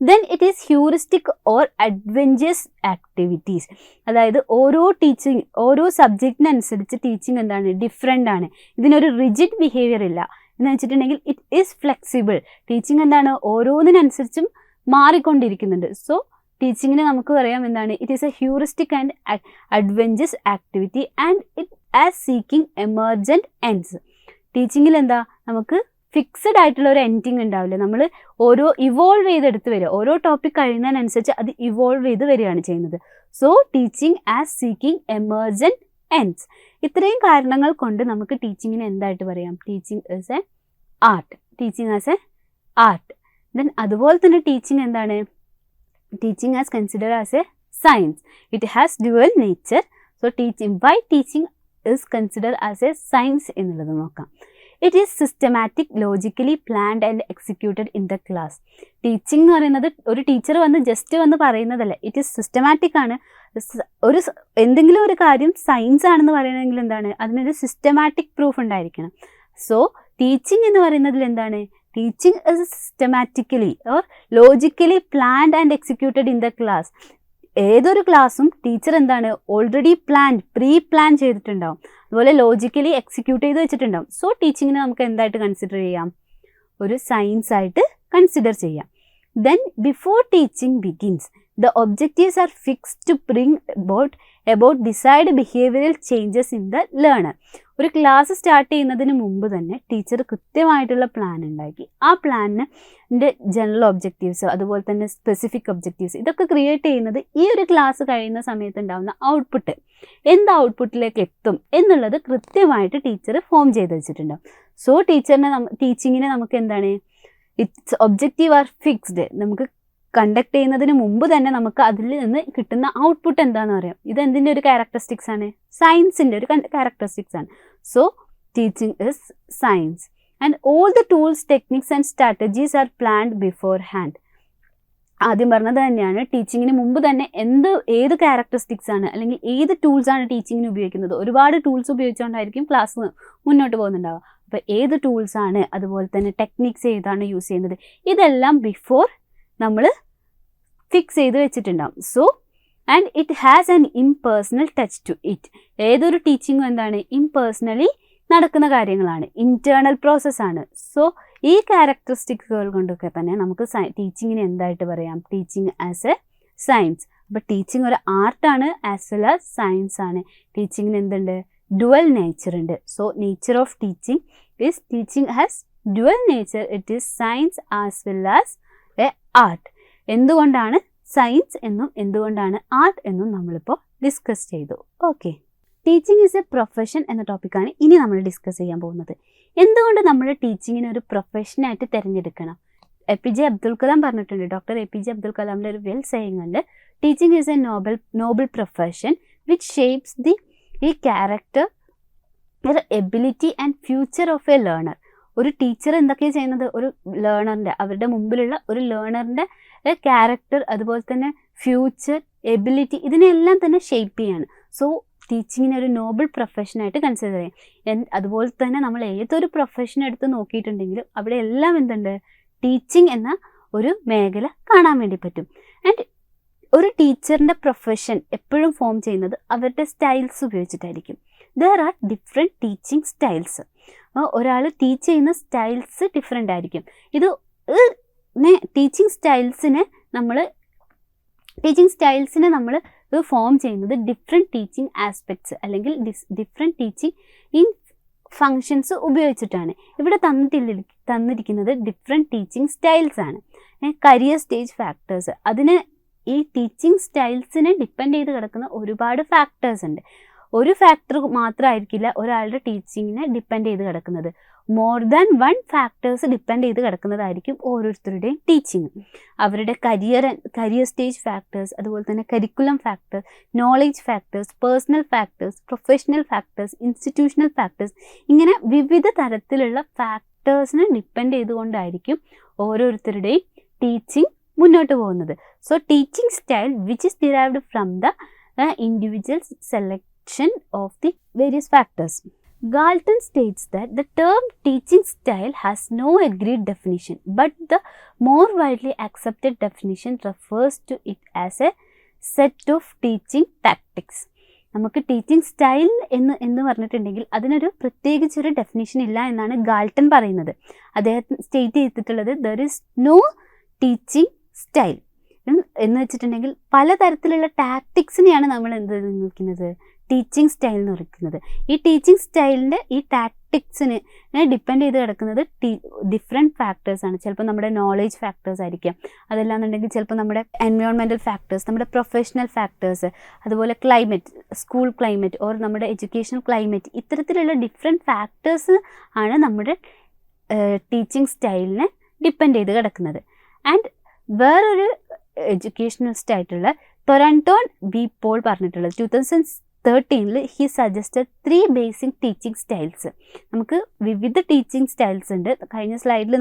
Then it is heuristic or adventures activities. അതായത് ഓരോ സബ്ജക്റ്റിനനുസരിച്ച് ടീച്ചിങ് എന്താണ്, ഡിഫറെൻ്റ് ആണ്. ഇതിനൊരു റിജിഡ് ബിഹേവിയർ ഇല്ല. എന്ന് വെച്ചിട്ടുണ്ടെങ്കിൽ ഇറ്റ് ഈസ് ഫ്ലെക്സിബിൾ. ടീച്ചിങ് എന്താണ്, ഓരോന്നിനനുസരിച്ചും മാറിക്കൊണ്ടിരിക്കുന്നുണ്ട്. സോ ടീച്ചിങ്ങിന് നമുക്ക് പറയാം എന്താണ്, it is a heuristic and adventures activity and it as seeking emergent ends. ടീച്ചിങ്ങിൽ എന്താ, നമുക്ക് ഫിക്സഡ് ആയിട്ടുള്ള ഒരു എൻഡിങ് ഉണ്ടാവില്ല. നമ്മൾ ഇവോൾവ് ചെയ്തെടുത്ത് വരിക, ഓരോ ടോപ്പിക് കഴിയുന്നതിനനുസരിച്ച് അത് ഇവോൾവ് ചെയ്ത് വരികയാണ് ചെയ്യുന്നത്. So teaching as seeking emergent ends. ഇത്രയും കാരണങ്ങൾ കൊണ്ട് നമുക്ക് ടീച്ചിങ്ങിന് എന്തായിട്ട് പറയാം, teaching as a art. Teaching as a art. Then അതുപോലെ തന്നെ ടീച്ചിങ് എന്താണ്, teaching as consider as a science. It has dual nature. So why teaching is consider as a science എന്നുള്ളത് നോക്കാം. It is systematic, logically planned and executed in the class. Teaching എന്ന് പറയുന്നത് ഒരു teacher just വന്ന് പറയുന്നതല്ല, it is systematic ആണ്. എന്തെങ്കിലും ഒരു കാര്യം സയൻസ് ആണെന്ന് പറയണമെങ്കിൽ എന്താണ്, അതിനൊരു സിസ്റ്റമാറ്റിക് പ്രൂഫ് ഉണ്ടായിരിക്കണം. സോ ടീച്ചിങ് എന്ന് പറയുന്നതിൽ എന്താണ്, teaching is systematically or logically planned and executed in the class. ഏതൊരു ക്ലാസ്സും ടീച്ചർ എന്താണ്, ഓൾറെഡി പ്രീ പ്ലാൻ ചെയ്തിട്ടുണ്ടാവും, അതുപോലെ ലോജിക്കലി എക്സിക്യൂട്ട് ചെയ്ത് വെച്ചിട്ടുണ്ടാവും. സോ ടീച്ചിങ്ങിനെ നമുക്ക് എന്തായിട്ട് കൺസിഡർ ചെയ്യാം, ഒരു സയൻസ് ആയിട്ട് കൺസിഡർ ചെയ്യാം. Then before teaching begins the objectives are fixed to bring about desired behavioral changes in the learner. ഒരു ക്ലാസ് സ്റ്റാർട്ട് ചെയ്യുന്നതിന് മുമ്പ് തന്നെ ടീച്ചർ കൃത്യമായിട്ടുള്ള പ്ലാൻ ഉണ്ടാക്കി. ആ പ്ലാനിൻ്റെ ജനറൽ ഒബ്ജക്റ്റീവ്സ് അതുപോലെ തന്നെ സ്പെസിഫിക് ഒബ്ജക്റ്റീവ്സ് ഇതൊക്കെ ക്രിയേറ്റ് ചെയ്യുന്നത് ഈ ഒരു ക്ലാസ് കഴിയുന്ന സമയത്ത് ഉണ്ടാകുന്ന ഔട്ട്പുട്ട്, എന്ത് ഔട്ട്പുട്ടിലേക്ക് എത്തും എന്നുള്ളത് കൃത്യമായിട്ട് ടീച്ചർ ഫോം ചെയ്ത് വെച്ചിട്ടുണ്ടാവും. സോ ടീച്ചിങ്ങിനെ നമുക്ക് എന്താണ്, ഇറ്റ്സ് ഒബ്ജക്റ്റീവ് ആർ ഫിക്സ്ഡ്. നമുക്ക് കണ്ടക്ട് ചെയ്യുന്നതിന് മുമ്പ് തന്നെ നമുക്ക് അതിൽ നിന്ന് കിട്ടുന്ന ഔട്ട്പുട്ട് എന്താണെന്ന് പറയാം. ഇത് എന്തിൻ്റെ ഒരു ക്യാരക്ടറിസ്റ്റിക്സ് ആണ്? സയൻസിൻ്റെ ഒരു ക്യാരക്ടറിസ്റ്റിക്സ് ആണ്. So teaching is science and all the tools, techniques and strategies are planned before hand. ആദ്യം പറഞ്ഞത് തന്നെയാണ്, ടീച്ചിങ്ങിന് മുമ്പ് തന്നെ ഏത് ക്യാരക്ടറിസ്റ്റിക്സ് ആണ് അല്ലെങ്കിൽ ഏത് ടൂൾസ് ആണ് ടീച്ചിങ്ങിന് ഉപയോഗിക്കുന്നത്. ഒരുപാട് ടൂൾസ് ഉപയോഗിച്ചുകൊണ്ടായിരിക്കും ക്ലാസ് മുന്നോട്ട് പോകുന്നുണ്ടാവുക. അപ്പോൾ ഏത് ടൂൾസ് ആണ്, അതുപോലെ തന്നെ ടെക്നിക്സ് ഏതാണ് യൂസ് ചെയ്യുന്നത്, ഇതെല്ലാം ബിഫോർ നമ്മൾ ഫിക്സ് ചെയ്ത് വെച്ചിട്ടുണ്ടാവും. So and it has an impersonal touch to it. ഏതൊരു ടീച്ചിങ്ങും എന്താണ്? ഇംപേഴ്സണലി നടക്കുന്ന കാര്യങ്ങളാണ്, ഇൻറ്റേർണൽ പ്രോസസ്സാണ്. സോ ഈ ക്യാരക്ടറിസ്റ്റിക്സുകൾ കൊണ്ടൊക്കെ തന്നെ നമുക്ക് ടീച്ചിങ്ങിന് എന്തായിട്ട് പറയാം? Teaching as a science. അപ്പോൾ ടീച്ചിങ് ഒരു ആർട്ടാണ് ആസ് വെൽ ആസ് സയൻസ് ആണ്. ടീച്ചിങ്ങിന് എന്തുണ്ട്? ഡുവൽ നേച്ചർ ഉണ്ട്. So nature of teaching is teaching has dual nature. It is science as well as a art. എന്തുകൊണ്ടാണ് സയൻസ് എന്നും എന്തുകൊണ്ടാണ് ആർട്ട് എന്നും നമ്മളിപ്പോൾ ഡിസ്കസ് ചെയ്തു. Okay, teaching is A profession എന്ന ടോപ്പിക്കാണ് ഇനി നമ്മൾ ഡിസ്കസ് ചെയ്യാൻ പോകുന്നത്. എന്തുകൊണ്ട് നമ്മൾ ടീച്ചിങ്ങിനെ ഒരു പ്രൊഫഷനായിട്ട് തിരഞ്ഞെടുക്കണം? APJ അബ്ദുൽ കലാം പറഞ്ഞിട്ടുണ്ട്. ഡോക്ടർ APJ അബ്ദുൽ കലാമിൻ്റെ ഒരു വെൽ സേയിങ് ഉണ്ട്, teaching is a noble profession which shapes the character, ability and future of A learner. ഒരു ടീച്ചർ എന്തൊക്കെയാണ് ചെയ്യുന്നത്? ഒരു ലേണറിൻ്റെ, അവരുടെ മുമ്പിലുള്ള ഒരു ലേണറിൻ്റെ ക്യാരക്ടർ, അതുപോലെ തന്നെ ഫ്യൂച്ചർ, എബിലിറ്റി, ഇതിനെല്ലാം തന്നെ ഷേപ്പ് ചെയ്യാണ്. സോ ടീച്ചിങ്ങിനെ ഒരു നോബിൾ പ്രൊഫഷനായിട്ട് കൺസിഡർ ചെയ്യാം. അതുപോലെ തന്നെ നമ്മൾ ഏതൊരു പ്രൊഫഷൻ എടുത്ത് നോക്കിയിട്ടുണ്ടെങ്കിലും അവിടെ എല്ലാം എന്തുണ്ട്? ടീച്ചിങ് എന്ന ഒരു മേഖല കാണാൻ വേണ്ടി പറ്റും. ആൻഡ് ഒരു ടീച്ചറിൻ്റെ പ്രൊഫഷൻ എപ്പോഴും ഫോം ചെയ്യുന്നത് അവരുടെ styles ഉപയോഗിച്ചിട്ടായിരിക്കും. There are different teaching styles. ഒരാൾ ടീച്ച് ചെയ്യുന്ന സ്റ്റൈൽസ് ഡിഫറെൻ്റ് ആയിരിക്കും. ടീച്ചിങ് സ്റ്റൈൽസിനെ നമ്മൾ ഫോം ചെയ്യുന്നത് ഡിഫറെൻറ്റ് ടീച്ചിങ് ആസ്പെക്ട്സ് അല്ലെങ്കിൽ ഡിഫറെൻറ്റ് ടീച്ചിങ് ഇൻ ഫങ്ഷൻസ് ഉപയോഗിച്ചിട്ടാണ്. ഇവിടെ തന്നിരിക്കുന്നത് ഡിഫറെൻറ്റ് ടീച്ചിങ് സ്റ്റൈൽസ് ആണ്. കരിയർ സ്റ്റേജ് ഫാക്ടേഴ്സ്, അതിന് ഈ ടീച്ചിങ് സ്റ്റൈൽസിനെ ഡിപ്പെൻഡ് ചെയ്ത് കിടക്കുന്ന ഒരുപാട് ഫാക്ടേഴ്സ് ഉണ്ട്. ഒരു ഫാക്ടർ മാത്രമായിരിക്കില്ല ഒരാളുടെ ടീച്ചിങ്ങിനെ ഡിപ്പെൻഡ് ചെയ്ത് കിടക്കുന്നത്. More than one factors depend ചെയ്ത് കിടക്കുന്നതായിരിക്കും ഓരോരുത്തരുടെയും ടീച്ചിങ്. അവരുടെ കരിയർ സ്റ്റേജ് ഫാക്ടേഴ്സ്, അതുപോലെ തന്നെ curriculum factors, knowledge factors, personal factors, professional factors, institutional factors, ഇങ്ങനെ വിവിധ തരത്തിലുള്ള ഫാക്ടേഴ്സിനെ ഡിപ്പെൻഡ് ചെയ്തുകൊണ്ടായിരിക്കും ഓരോരുത്തരുടെയും ടീച്ചിങ് മുന്നോട്ട് പോകുന്നത്. So teaching style which is derived from the individual selection of the various factors. Galton states that the term teaching style has no agreed definition, but the more widely accepted definition refers to it as a set of teaching tactics. നമുക്ക് teaching style എന്ന് പറഞ്ഞിട്ടുണ്ടെങ്കിൽ അതിനൊരു പ്രത്യേകിച്ചൊരു definition ഇല്ല എന്നാണ് Galton പറയുന്നത്. അദ്ദേഹം state ചെയ്തിട്ടുള്ളത് there is no teaching style എന്ന് വെച്ചിട്ടുണ്ടെങ്കിൽ പലതരത്തിലുള്ള ടാക്ടിക്സിനെയാണ് നമ്മൾ നിൽക്കുന്നത് ടീച്ചിങ് സ്റ്റൈൽ എന്ന് പറയുന്നത്. ഈ ടീച്ചിങ് സ്റ്റൈലിൻ്റെ ഈ ടാക്ടിക്സിന് ഡിപ്പെൻഡ് ചെയ്ത് കിടക്കുന്നത് ഡിഫറെൻറ്റ് ഫാക്ടേഴ്സാണ്. ചിലപ്പോൾ നമ്മുടെ നോളേജ് ഫാക്ടേഴ്സ് ആയിരിക്കാം, അതല്ലാന്നുണ്ടെങ്കിൽ ചിലപ്പോൾ നമ്മുടെ എൻവയോൺമെൻറ്റൽ ഫാക്ടേഴ്സ്, നമ്മുടെ പ്രൊഫഷണൽ ഫാക്ടേഴ്സ്, അതുപോലെ ക്ലൈമറ്റ്, സ്കൂൾ ക്ലൈമറ്റ് ഓർ നമ്മുടെ എഡ്യൂക്കേഷണൽ ക്ലൈമറ്റ്, ഇത്തരത്തിലുള്ള ഡിഫറെൻറ്റ് ഫാക്ടേഴ്സ് ആണ് നമ്മുടെ ടീച്ചിങ് സ്റ്റൈലിനെ ഡിപ്പെൻഡ് ചെയ്ത് കിടക്കുന്നത്. ആൻഡ് വേറൊരു എഡ്യൂക്കേഷണലിസ്റ്റ് ആയിട്ടുള്ള ടൊറാൻറ്റോ ബി പോൾ പറഞ്ഞിട്ടുള്ളത് 2013 he suggested 3 basic teaching styles. നമുക്ക് വിവിധ ടീച്ചിങ് സ്റ്റൈൽസ് ഉണ്ട്. കഴിഞ്ഞ സ്ലൈഡിൽ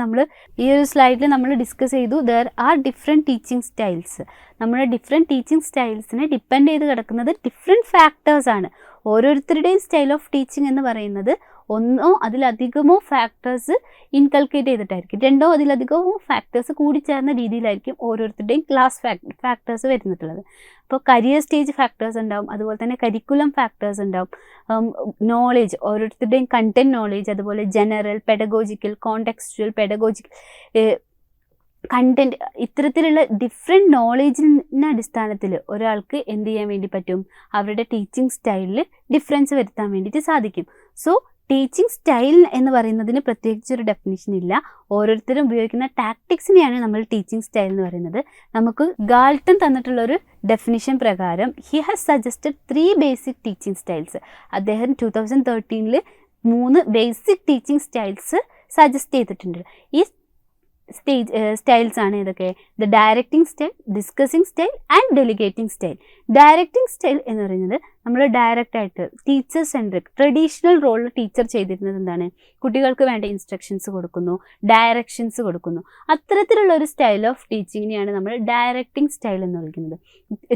നമ്മൾ ഡിസ്കസ് ചെയ്തു there are different teaching styles. നമ്മുടെ ഡിഫറെൻറ്റ് ടീച്ചിങ് സ്റ്റൈൽസിനെ ഡിപ്പെൻഡ് ചെയ്ത് കിടക്കുന്നത് ഡിഫറെൻറ്റ് ഫാക്ടേഴ്സാണ്. ഓരോരുത്തരുടെയും സ്റ്റൈൽ ഓഫ് ടീച്ചിങ് എന്ന് പറയുന്നത് ഒന്നോ അതിലധികമോ ഫാക്ടേഴ്സ് ഇൻകൾക്കേറ്റ് ചെയ്തിട്ടായിരിക്കും, രണ്ടോ അതിലധികമോ ഫാക്ടേഴ്സ് കൂടിച്ചേർന്ന രീതിയിലായിരിക്കും ഓരോരുത്തരുടെയും ക്ലാസ് ഫാക്ടേഴ്സ് വരുന്നിട്ടുള്ളത്. അപ്പോൾ കരിയർ സ്റ്റേജ് ഫാക്ടേഴ്സ് ഉണ്ടാവും, അതുപോലെ തന്നെ കരിക്കുലം ഫാക്ടേഴ്സ് ഉണ്ടാവും, നോളേജ്, ഓരോരുത്തരുടെയും കണ്ടൻറ് നോളേജ്, അതുപോലെ ജനറൽ, പെഡഗോജിക്കൽ, കോണ്ടെക്സ്ച്വൽ, പെഡഗോജിക്കൽ, കണ്ടൻറ്, ഇത്തരത്തിലുള്ള ഡിഫറെൻറ്റ് നോളേജിൻ്റെ അടിസ്ഥാനത്തിൽ ഒരാൾക്ക് എന്ത് ചെയ്യാൻ വേണ്ടി പറ്റും? അവരുടെ ടീച്ചിങ് സ്റ്റൈലിൽ ഡിഫറൻസ് വരുത്താൻ വേണ്ടിയിട്ട് സാധിക്കും. സോ ടീച്ചിങ് സ്റ്റൈൽ എന്ന് പറയുന്നതിന് പ്രത്യേകിച്ചൊരു ഡെഫിനിഷൻ ഇല്ല. ഓരോരുത്തരും ഉപയോഗിക്കുന്ന ടാക്ടിക്സിനെയാണ് നമ്മൾ ടീച്ചിങ് സ്റ്റൈൽ എന്ന് പറയുന്നത്. നമുക്ക് ഗാൾട്ടൺ തന്നിട്ടുള്ളൊരു ഡെഫിനിഷൻ പ്രകാരം he has suggested 3 basic teaching styles. അദ്ദേഹം 2013 3 ബേസിക് ടീച്ചിങ് സ്റ്റൈൽസ് സജസ്റ്റ് ചെയ്തിട്ടുണ്ട്. ഈ സ്റ്റൈൽസ് ആണ് ഇതൊക്കെ. The directing style, discussing style and delegating style. Directing style എന്ന് പറയുന്നത് നമ്മൾ ഡയറക്റ്റ് ആയിട്ട് ടീച്ചർ സെൻട്രിക് ട്രഡീഷണൽ റോളിൽ ടീച്ചർ ചെയ്തിരുന്നത് എന്താണ്, കുട്ടികൾക്ക് വേണ്ട ഇൻസ്ട്രക്ഷൻസ് കൊടുക്കുന്നു, ഡയറക്ഷൻസ് കൊടുക്കുന്നു. അത്തരത്തിലുള്ള ഒരു സ്റ്റൈൽ ഓഫ് ടീച്ചിങ്ങിനെയാണ് നമ്മൾ ഡയറക്റ്റിംഗ് സ്റ്റൈൽ എന്ന് വിളിക്കുന്നത്.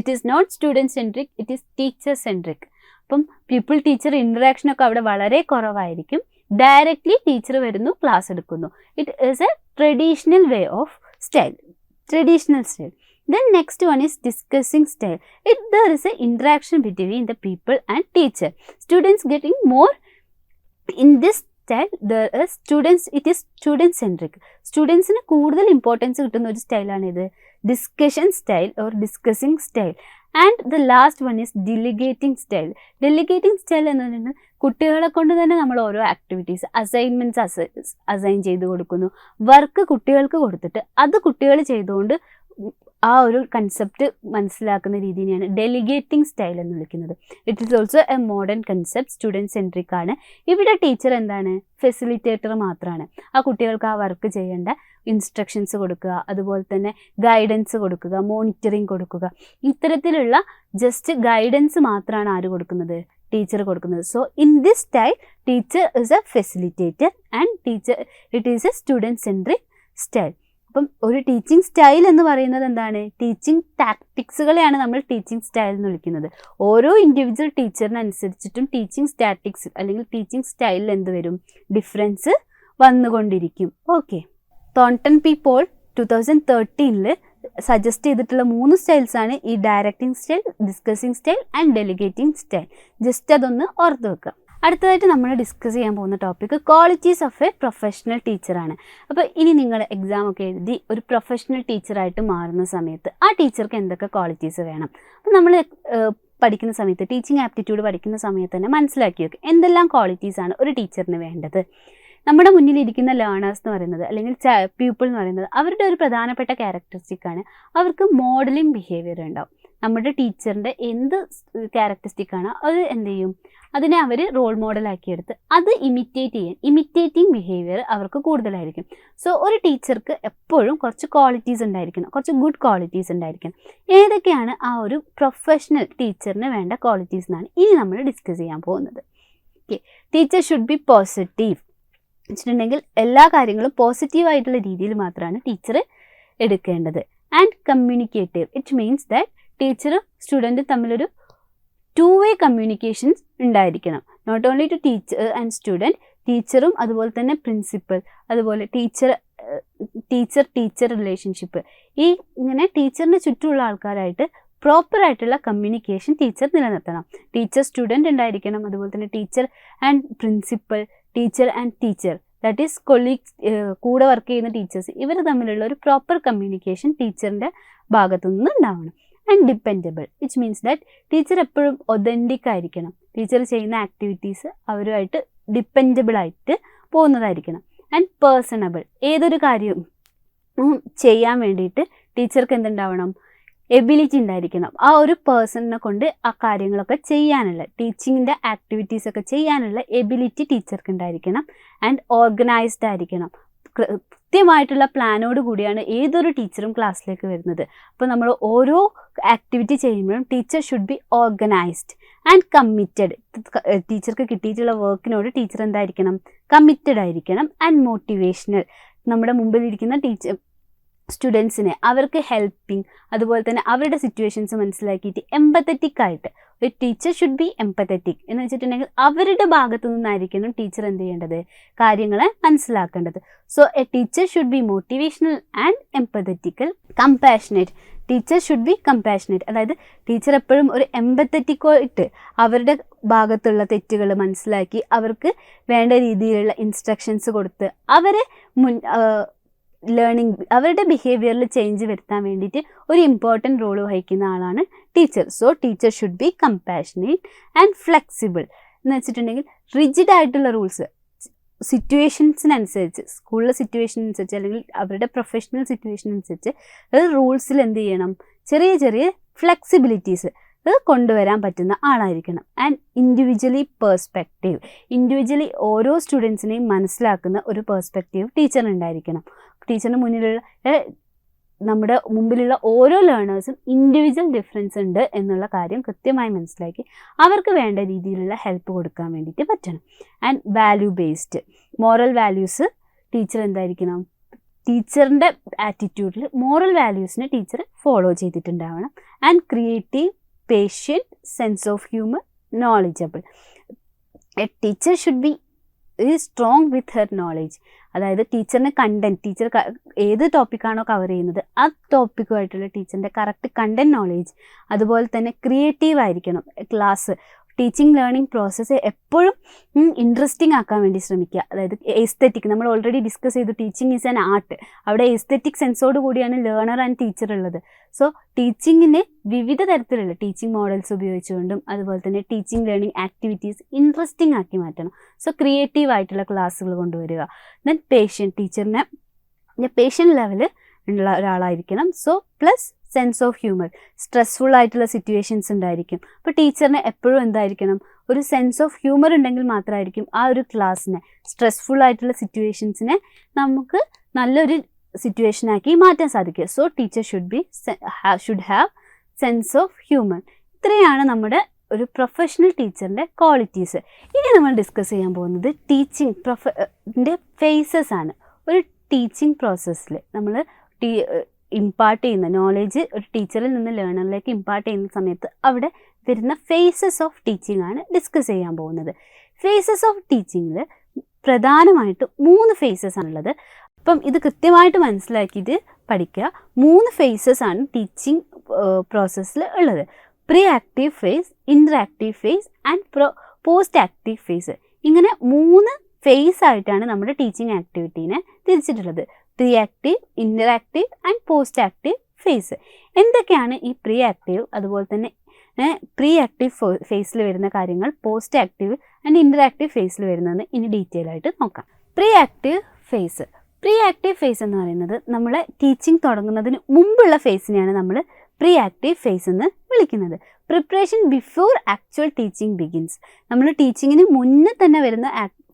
It is not student centric, it is teacher centric. അപ്പം പീപ്പിൾ ടീച്ചർ ഇൻട്രാക്ഷനൊക്കെ അവിടെ വളരെ കുറവായിരിക്കും. ഡയറക്റ്റ്ലി ടീച്ചർ വരുന്നു, ക്ലാസ് എടുക്കുന്നു. It is a traditional way of style, traditional style. Then next one is discussing style. There is an interaction between the people and teacher. Students getting more in this style. There is students, it is student centric. സ്റ്റുഡൻസിന് കൂടുതൽ importance കിട്ടുന്ന ഒരു സ്റ്റൈലാണ് ഇത്, discussion style or discussing style. And the last one is delegating style. Delegating style എന്ന് പറയുന്നത് കുട്ടികളെ കൊണ്ട് തന്നെ നമ്മൾ ഓരോ ആക്ടിവിറ്റീസ് അസൈൻമെൻറ്റ്സ് അസൈൻ ചെയ്ത് കൊടുക്കുന്നു. വർക്ക് കുട്ടികൾക്ക് കൊടുത്തിട്ട് അത് കുട്ടികൾ ചെയ്തുകൊണ്ട് ആ ഒരു കൺസെപ്റ്റ് മനസ്സിലാക്കുന്ന രീതിയാണ് ഡെലിഗേറ്റിംഗ് സ്റ്റൈൽ എന്ന് വിളിക്കുന്നത്. It is also A modern concept, student centric ആണ്. ഇവിടെ ടീച്ചർ എന്താണ്, ഫെസിലിറ്റേറ്റർ മാത്രമാണ്. ആ കുട്ടികൾക്ക് ആ വർക്ക് ചെയ്യേണ്ട ഇൻസ്ട്രക്ഷൻസ് കൊടുക്കുക, അതുപോലെ തന്നെ ഗൈഡൻസ് കൊടുക്കുക, മോണിറ്ററിങ് കൊടുക്കുക. ഇത്തരത്തിലുള്ള ജസ്റ്റ് ഗൈഡൻസ് മാത്രമാണ് ആര് കൊടുക്കുന്നത്, ടീച്ചർ കൊടുക്കുന്നത്. So in this style teacher is A facilitator and teacher it is A student centric style. അപ്പം ഒരു ടീച്ചിങ് സ്റ്റൈൽ എന്ന് പറയുന്നത് എന്താണ്, ടീച്ചിങ് ടാക്ടിക്സുകളെയാണ് നമ്മൾ ടീച്ചിങ് സ്റ്റൈൽ എന്ന് വിളിക്കുന്നത്. ഓരോ ഇൻഡിവിജ്വൽ ടീച്ചറിനനുസരിച്ചിട്ടും ടീച്ചിങ് സ്റ്റാറ്റിക്സ് അല്ലെങ്കിൽ ടീച്ചിങ് സ്റ്റൈലിൽ എന്ത് വരും, ഡിഫറൻസ് വന്നുകൊണ്ടിരിക്കും. Okay, Thornton P Paul 2013 suggest ചെയ്തിട്ടുള്ള 3 സ്റ്റൈൽസാണ് ഈ directing style, discussing style and delegating style. Just അതൊന്ന് ഓർത്ത് വെക്കുക. അടുത്തതായിട്ട് നമ്മൾ ഡിസ്കസ് ചെയ്യാൻ പോകുന്ന topic qualities of a professional ടീച്ചറാണ്. അപ്പോൾ ഇനി നിങ്ങൾ എക്സാം ഒക്കെ എഴുതി ഒരു പ്രൊഫഷണൽ ടീച്ചറായിട്ട് മാറുന്ന സമയത്ത് ആ ടീച്ചർക്ക് എന്തൊക്കെ ക്വാളിറ്റീസ് വേണം. അപ്പോൾ നമ്മൾ പഠിക്കുന്ന സമയത്ത് ടീച്ചിങ് ആപ്റ്റിറ്റ്യൂഡ് പഠിക്കുന്ന സമയത്ത് തന്നെ മനസ്സിലാക്കി വെക്കുക എന്തെല്ലാം ക്വാളിറ്റീസാണ് ഒരു ടീച്ചറിന് വേണ്ടത്. നമ്മുടെ മുന്നിലിരിക്കുന്ന ലേണേഴ്സ് എന്ന് പറയുന്നത് അല്ലെങ്കിൽ പീപ്പിൾ എന്ന് പറയുന്നത് അവരുടെ ഒരു പ്രധാനപ്പെട്ട ക്യാരക്ടറിസ്റ്റിക്കാണ് അവർക്ക് മോഡലിംഗ് ബിഹേവിയർ ഉണ്ടാവും. നമ്മുടെ ടീച്ചറിൻ്റെ എന്ത് ക്യാരക്ടറിസ്റ്റിക്കാണ് അത് എന്ത് ചെയ്യും, അതിനെ അവർ റോൾ മോഡലാക്കിയെടുത്ത് അത് ഇമിറ്റേറ്റിംഗ് ബിഹേവിയർ അവർക്ക് കൂടുതലായിരിക്കും. സോ ഒരു ടീച്ചർക്ക് എപ്പോഴും കുറച്ച് ക്വാളിറ്റീസ് ഉണ്ടായിരിക്കണം, കുറച്ച് ഗുഡ് ക്വാളിറ്റീസ് ഉണ്ടായിരിക്കണം. ഏതൊക്കെയാണ് ആ ഒരു പ്രൊഫഷണൽ ടീച്ചറിന് വേണ്ട ക്വാളിറ്റീസ് എന്നാണ് ഇനി നമ്മൾ ഡിസ്കസ് ചെയ്യാൻ പോകുന്നത്. Okay, teacher should be positive വെച്ചിട്ടുണ്ടെങ്കിൽ എല്ലാ കാര്യങ്ങളും പോസിറ്റീവായിട്ടുള്ള രീതിയിൽ മാത്രമാണ് ടീച്ചർ എടുക്കേണ്ടത്. And communicative, it means that ടീച്ചറും സ്റ്റുഡൻറ്റും തമ്മിലൊരു 2-way കമ്മ്യൂണിക്കേഷൻസ് ഉണ്ടായിരിക്കണം. Not only to teacher and student, ടീച്ചറും അതുപോലെ തന്നെ പ്രിൻസിപ്പൽ, അതുപോലെ ടീച്ചർ റിലേഷൻഷിപ്പ്, ഈ ഇങ്ങനെ ടീച്ചറിന് ചുറ്റുമുള്ള ആൾക്കാരായിട്ട് പ്രോപ്പറായിട്ടുള്ള കമ്മ്യൂണിക്കേഷൻ ടീച്ചർ നിലനിർത്തണം. ടീച്ചർ സ്റ്റുഡൻറ്റ് ഉണ്ടായിരിക്കണം, അതുപോലെ തന്നെ teacher and principal, teacher and teacher, that is colleagues, കൂടെ വർക്ക് ചെയ്യുന്ന ടീച്ചേഴ്സ്, ഇവർ തമ്മിലുള്ള ഒരു പ്രോപ്പർ കമ്മ്യൂണിക്കേഷൻ ടീച്ചറിൻ്റെ ഭാഗത്തു നിന്ന് ഉണ്ടാവണം. And dependable, which means that teacher എപ്പോഴും ഒതൻറ്റിക് ആയിരിക്കണം. ടീച്ചർ ചെയ്യുന്ന ആക്ടിവിറ്റീസ് അവരുമായിട്ട് ഡിപ്പെൻഡബിൾ ആയിട്ട് പോകുന്നതായിരിക്കണം. ആൻഡ് പേഴ്സണബിൾ, ഏതൊരു കാര്യവും ചെയ്യാൻ വേണ്ടിയിട്ട് ടീച്ചർക്ക് എന്തുണ്ടാവണം, എബിലിറ്റി ഉണ്ടായിരിക്കണം. ആ ഒരു പേഴ്സണിനെ കൊണ്ട് ആ കാര്യങ്ങളൊക്കെ ചെയ്യാനുള്ള, ടീച്ചിങ്ങിൻ്റെ ആക്ടിവിറ്റീസൊക്കെ ചെയ്യാനുള്ള എബിലിറ്റി ടീച്ചർക്ക് ഉണ്ടായിരിക്കണം. ആൻഡ് ഓർഗനൈസ്ഡ് ആയിരിക്കണം. കൃത്യമായിട്ടുള്ള പ്ലാനോട് കൂടിയാണ് ഏതൊരു ടീച്ചറും ക്ലാസ്സിലേക്ക് വരുന്നത്. അപ്പോൾ നമ്മൾ ഓരോ ആക്ടിവിറ്റി ചെയ്യുമ്പോഴും teacher should B organised and committed. ടീച്ചർക്ക് കിട്ടിയിട്ടുള്ള വർക്കിനോട് ടീച്ചർ എന്തായിരിക്കണം, കമ്മിറ്റഡ് ആയിരിക്കണം. ആൻഡ് മോട്ടിവേഷണൽ, നമ്മുടെ മുമ്പിലിരിക്കുന്ന സ്റ്റുഡൻസിനെ അവർക്ക് ഹെൽപ്പിംഗ്, അതുപോലെ തന്നെ അവരുടെ സിറ്റുവേഷൻസ് മനസ്സിലാക്കിയിട്ട് എംപത്തറ്റിക് ആയിട്ട് ഒരു ടീച്ചർ ഷുഡ് ബി എംപത്തറ്റിക് എന്ന് വെച്ചിട്ടുണ്ടെങ്കിൽ അവരുടെ ഭാഗത്തു നിന്നായിരിക്കണം ടീച്ചർ എന്ത് ചെയ്യേണ്ടത്, കാര്യങ്ങളെ മനസ്സിലാക്കേണ്ടത്. So a teacher should be motivational and empathetical. Compassionate, teacher should be compassionate, അതായത് ടീച്ചർ എപ്പോഴും ഒരു എംപത്തറ്റിക്കായിട്ട് അവരുടെ ഭാഗത്തുള്ള തെറ്റുകൾ മനസ്സിലാക്കി അവർക്ക് വേണ്ട രീതിയിലുള്ള ഇൻസ്ട്രക്ഷൻസ് കൊടുത്ത് അവരെ ലേണിംഗ്, അവരുടെ ബിഹേവിയറിൽ ചേഞ്ച് വരുത്താൻ വേണ്ടിയിട്ട് ഒരു ഇമ്പോർട്ടൻറ്റ് റോൾ വഹിക്കുന്ന ആളാണ് teacher. So teacher should be compassionate and flexible എന്ന് വെച്ചിട്ടുണ്ടെങ്കിൽ റിജിഡ് ആയിട്ടുള്ള റൂൾസ് സിറ്റുവേഷൻസിനനുസരിച്ച്, സ്കൂളിലെ സിറ്റുവേഷൻ അനുസരിച്ച് അല്ലെങ്കിൽ അവരുടെ പ്രൊഫഷണൽ സിറ്റുവേഷൻ അനുസരിച്ച് റൂൾസിൽ എന്ത് ചെയ്യണം, ചെറിയ ചെറിയ ഫ്ലെക്സിബിലിറ്റീസ് കൊണ്ടുവരാൻ പറ്റുന്ന ആളായിരിക്കണം. ആൻഡ് ഇൻഡിവിജ്വലി പേഴ്സ്പെക്റ്റീവ്, ഇൻഡിവിജ്വലി ഓരോ സ്റ്റുഡൻസിനെയും മനസ്സിലാക്കുന്ന ഒരു പേഴ്സ്പെക്റ്റീവ് ടീച്ചറിനുണ്ടായിരിക്കണം. ടീച്ചറിന് മുന്നിലുള്ള നമ്മുടെ മുമ്പിലുള്ള ഓരോ ലേണേഴ്സും ഇൻഡിവിജ്വൽ ഡിഫറൻസ് ഉണ്ട് എന്നുള്ള കാര്യം കൃത്യമായി മനസ്സിലാക്കി അവർക്ക് വേണ്ട രീതിയിലുള്ള ഹെൽപ്പ് കൊടുക്കാൻ വേണ്ടിയിട്ട് പറ്റണം. And value based moral values teacher എന്തായിരിക്കണം, ടീച്ചറിൻ്റെ ആറ്റിറ്റ്യൂഡിൽ മോറൽ വാല്യൂസിനെ ടീച്ചർ ഫോളോ ചെയ്തിട്ടുണ്ടാവണം. And creative, patient, sense of humour, knowledgeable. A teacher should be strong with her knowledge. അതായത് ടീച്ചറിന് കണ്ടൻറ്റ്, ടീച്ചർ ഏത് ടോപ്പിക്കാണോ കവർ ചെയ്യുന്നത് ആ ടോപ്പിക്കുമായിട്ടുള്ള ടീച്ചറിൻ്റെ കറക്റ്റ് കണ്ടൻറ്റ് നോളേജ്. അതുപോലെ തന്നെ ക്രിയേറ്റീവ് ആയിരിക്കണം ക്ലാസ്. ടീച്ചിങ് ലേണിംഗ് പ്രോസസ്സ് എപ്പോഴും ഇൻട്രസ്റ്റിംഗ് ആക്കാൻ വേണ്ടി ശ്രമിക്കുക. അതായത് എസ്തെറ്റിക്, നമ്മൾ ഓൾറെഡി ഡിസ്കസ് ചെയ്തു, ടീച്ചിങ് ഈസ് ആൻ ആർട്ട്. അവിടെ എസ്തെറ്റിക് സെൻസോട് കൂടിയാണ് ലേണർ ആൻഡ് ടീച്ചർ ഉള്ളത്. സോ ടീച്ചിങ്ങിന് വിവിധ തരത്തിലുള്ള ടീച്ചിങ് മോഡൽസ് ഉപയോഗിച്ചുകൊണ്ടും അതുപോലെ തന്നെ ടീച്ചിങ് ലേണിംഗ് ആക്ടിവിറ്റീസ് ഇൻട്രസ്റ്റിംഗ് ആക്കി മാറ്റണം. സോ ക്രിയേറ്റീവ് ആയിട്ടുള്ള ക്ലാസ്സുകൾ കൊണ്ടുവരിക. ദെൻ പേഷ്യൻറ്റ്, ടീച്ചറിനെ പേഷ്യൻറ്റ് ലെവൽ ഉള്ള ഒരാളായിരിക്കണം. So plus sense of humour. Stressful ആയിട്ടുള്ള സിറ്റുവേഷൻസ് ഉണ്ടായിരിക്കും. അപ്പോൾ ടീച്ചറിന് എപ്പോഴും എന്തായിരിക്കണം, ഒരു സെൻസ് ഓഫ് ഹ്യൂമർ ഉണ്ടെങ്കിൽ മാത്രമായിരിക്കും ആ ഒരു ക്ലാസ്സിനെ, സ്ട്രെസ്ഫുൾ ആയിട്ടുള്ള സിറ്റുവേഷൻസിനെ നമുക്ക് നല്ലൊരു സിറ്റുവേഷനാക്കി മാറ്റാൻ സാധിക്കുക. So teacher should have sense of humour. ഇത്രയാണ് നമ്മുടെ ഒരു പ്രൊഫഷണൽ ടീച്ചറിൻ്റെ ക്വാളിറ്റീസ്. ഇനി നമ്മൾ ഡിസ്കസ് ചെയ്യാൻ പോകുന്നത് ടീച്ചിങ് ഫേസസ് ആണ്. ഒരു ടീച്ചിങ് പ്രോസസ്സിൽ നമ്മൾ ഇമ്പാർട്ട് ചെയ്യുന്ന നോളേജ് ഒരു ടീച്ചറിൽ നിന്ന് ലേണറിലേക്ക് ഇമ്പാർട്ട് ചെയ്യുന്ന സമയത്ത് അവിടെ വരുന്ന ഫേസസ് ഓഫ് ടീച്ചിങ് ആണ് ഡിസ്കസ് ചെയ്യാൻ പോകുന്നത്. ഫേസസ് ഓഫ് ടീച്ചിങ്ങിൽ പ്രധാനമായിട്ട് 3 ഫേസസ് ആണുള്ളത്. അപ്പം ഇത് കൃത്യമായിട്ട് മനസ്സിലാക്കിയിട്ട് പഠിക്കുക. 3 ഫേസസ് ആണ് ടീച്ചിങ് പ്രോസസ്സിൽ ഉള്ളത്. Pre active phase, interactive phase and post active phase. ഇങ്ങനെ 3 ഫേസ് ആയിട്ടാണ് നമ്മുടെ ടീച്ചിങ് ആക്ടിവിറ്റീനെ തിരിച്ചിട്ടുള്ളത്. Pre active, interactive and post active phase. എന്തൊക്കെയാണ് ഈ പ്രീ ആക്റ്റീവ്, അതുപോലെ തന്നെ പ്രീ ആക്റ്റീവ് ഫേസിൽ വരുന്ന കാര്യങ്ങൾ പോസ്റ്റ് ആക്റ്റീവ് ആൻഡ് ഇൻ്ററാക്റ്റീവ് ഫേസിൽ വരുന്നതെന്ന് ഇനി ഡീറ്റെയിൽ ആയിട്ട് നോക്കാം. Pre active face. Pre active face എന്ന് പറയുന്നത് നമ്മളെ ടീച്ചിങ് തുടങ്ങുന്നതിന് മുമ്പുള്ള ഫേസിനെയാണ് നമ്മൾ പ്രീ ആക്റ്റീവ് ഫേസ് എന്ന് വിളിക്കുന്നത്. Preparation before actual teaching begins. നമ്മൾ ടീച്ചിങ്ങിന് മുന്നേ തന്നെ വരുന്ന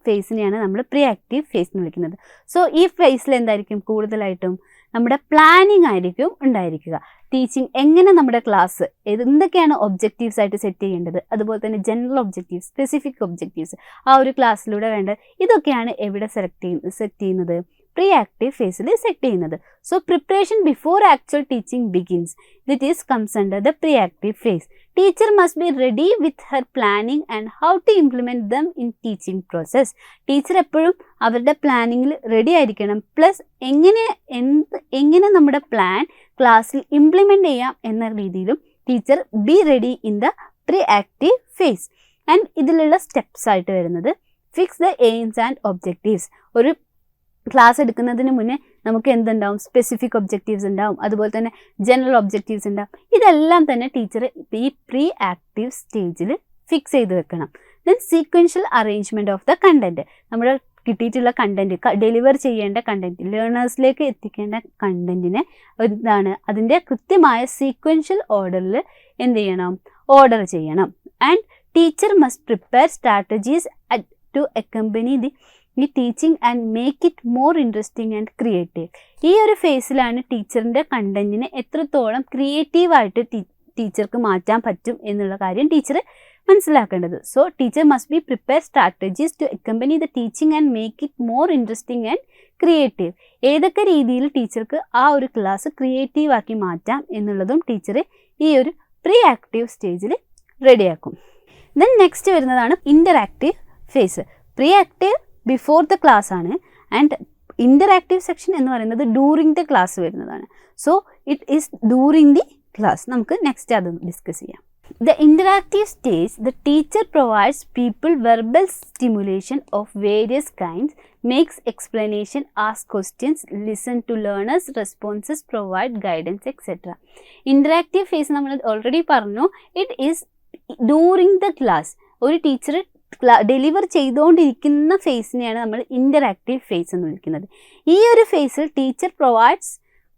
ഫേസിനെയാണ് നമ്മൾ പ്രീ ആക്റ്റീവ് ഫേസ് എന്ന് വിളിക്കുന്നത്. സോ ഈ ഫേസിൽ എന്തായിരിക്കും കൂടുതലായിട്ടും നമ്മുടെ പ്ലാനിങ് ആയിരിക്കും ഉണ്ടായിരിക്കുക. ടീച്ചിങ് എങ്ങനെ നമ്മുടെ ക്ലാസ് എന്തൊക്കെയാണ് ഒബ്ജക്റ്റീവ്സ് ആയിട്ട് സെറ്റ് ചെയ്യേണ്ടത്, അതുപോലെ തന്നെ ജനറൽ ഒബ്ജക്റ്റീവ്സ്, സ്പെസിഫിക് ഒബ്ജക്റ്റീവ്സ് ആ ഒരു ക്ലാസ്സിലൂടെ വേണ്ടത്, ഇതൊക്കെയാണ് എവിടെ സെറ്റ് ചെയ്യുന്നത്, പ്രീ ആക്റ്റീവ് ഫേസിൽ സെറ്റ് ചെയ്യുന്നത്. So preparation before actual teaching begins, it comes under the pre active phase. Teacher must be ready with her planning and how to implement them in teaching process. Teacher എപ്പോഴും അവരുടെ പ്ലാനിങ്ങിൽ ready ആയിരിക്കണം. Plus എങ്ങനെ നമ്മുടെ plan ക്ലാസ്സിൽ implement ചെയ്യാം എന്ന രീതിയിലും teacher be ready in the pre active face. And ഇതിലുള്ള സ്റ്റെപ്സ് ആയിട്ട് വരുന്നത് fix the AIIMS and objectives. ഒരു ക്ലാസ് എടുക്കുന്നതിന് മുന്നേ നമുക്ക് എന്തുണ്ടാവും, സ്പെസിഫിക് ഒബ്ജക്റ്റീവ്സ് ഉണ്ടാവും, അതുപോലെ തന്നെ ജനറൽ ഒബ്ജക്റ്റീവ്സ് ഉണ്ടാവും. ഇതെല്ലാം തന്നെ ടീച്ചർ ഈ പ്രീ ആക്റ്റീവ് സ്റ്റേജിൽ ഫിക്സ് ചെയ്ത് വെക്കണം. Then sequential arrangement of the content. നമ്മുടെ കിട്ടിയിട്ടുള്ള കണ്ടൻറ്റ്, ഡെലിവർ ചെയ്യേണ്ട കണ്ടൻറ്റ്, ലേണേഴ്സിലേക്ക് എത്തിക്കേണ്ട കണ്ടൻറ്റിനെ അതിൻ്റെ കൃത്യമായ സീക്വൻഷ്യൽ ഓർഡറിൽ എന്ത് ചെയ്യണം, ഓർഡർ ചെയ്യണം. And teacher must prepare strategies to accompany ഈ teaching and make it more interesting and creative. ഈ ഒരു ഫേസിലാണ് ടീച്ചറിൻ്റെ കണ്ടൻറ്റിനെ എത്രത്തോളം ക്രിയേറ്റീവായിട്ട് ടീച്ചർക്ക് മാറ്റാൻ പറ്റും എന്നുള്ള കാര്യം ടീച്ചർ മനസ്സിലാക്കേണ്ടത്. So teacher must be prepare strategies to accompany the teaching and make it more interesting and creative. ഏതൊക്കെ രീതിയിൽ ടീച്ചർക്ക് ആ ഒരു ക്ലാസ് ക്രിയേറ്റീവാക്കി മാറ്റാം എന്നുള്ളതും ടീച്ചർ ഈ ഒരു പ്രീ ആക്റ്റീവ് സ്റ്റേജിൽ റെഡിയാക്കും. ദെൻ നെക്സ്റ്റ് വരുന്നതാണ് interactive phase. Pre active before the class ആണ് ആൻഡ് ഇൻ്ററാക്റ്റീവ് സെക്ഷൻ എന്ന് പറയുന്നത് ഡ്യൂറിങ് ദ ക്ലാസ് വരുന്നതാണ്. So it is during the class. നമുക്ക് നെക്സ്റ്റ് അത് ഡിസ്കസ് ചെയ്യാം. The interactive stage, the teacher provides people verbal stimulation of various kinds, makes explanation, asks questions, listen to learners' responses, provide guidance, etc. Interactive phase നമ്മൾ already പറഞ്ഞു, it is during the class. ഒരു teacher deliver ചെയ്തുകൊണ്ടിരിക്കുന്ന ഫേസിനെയാണ് നമ്മൾ interactive face എന്ന് വിളിക്കുന്നത്. ഈ ഒരു ഫേസിൽ teacher provides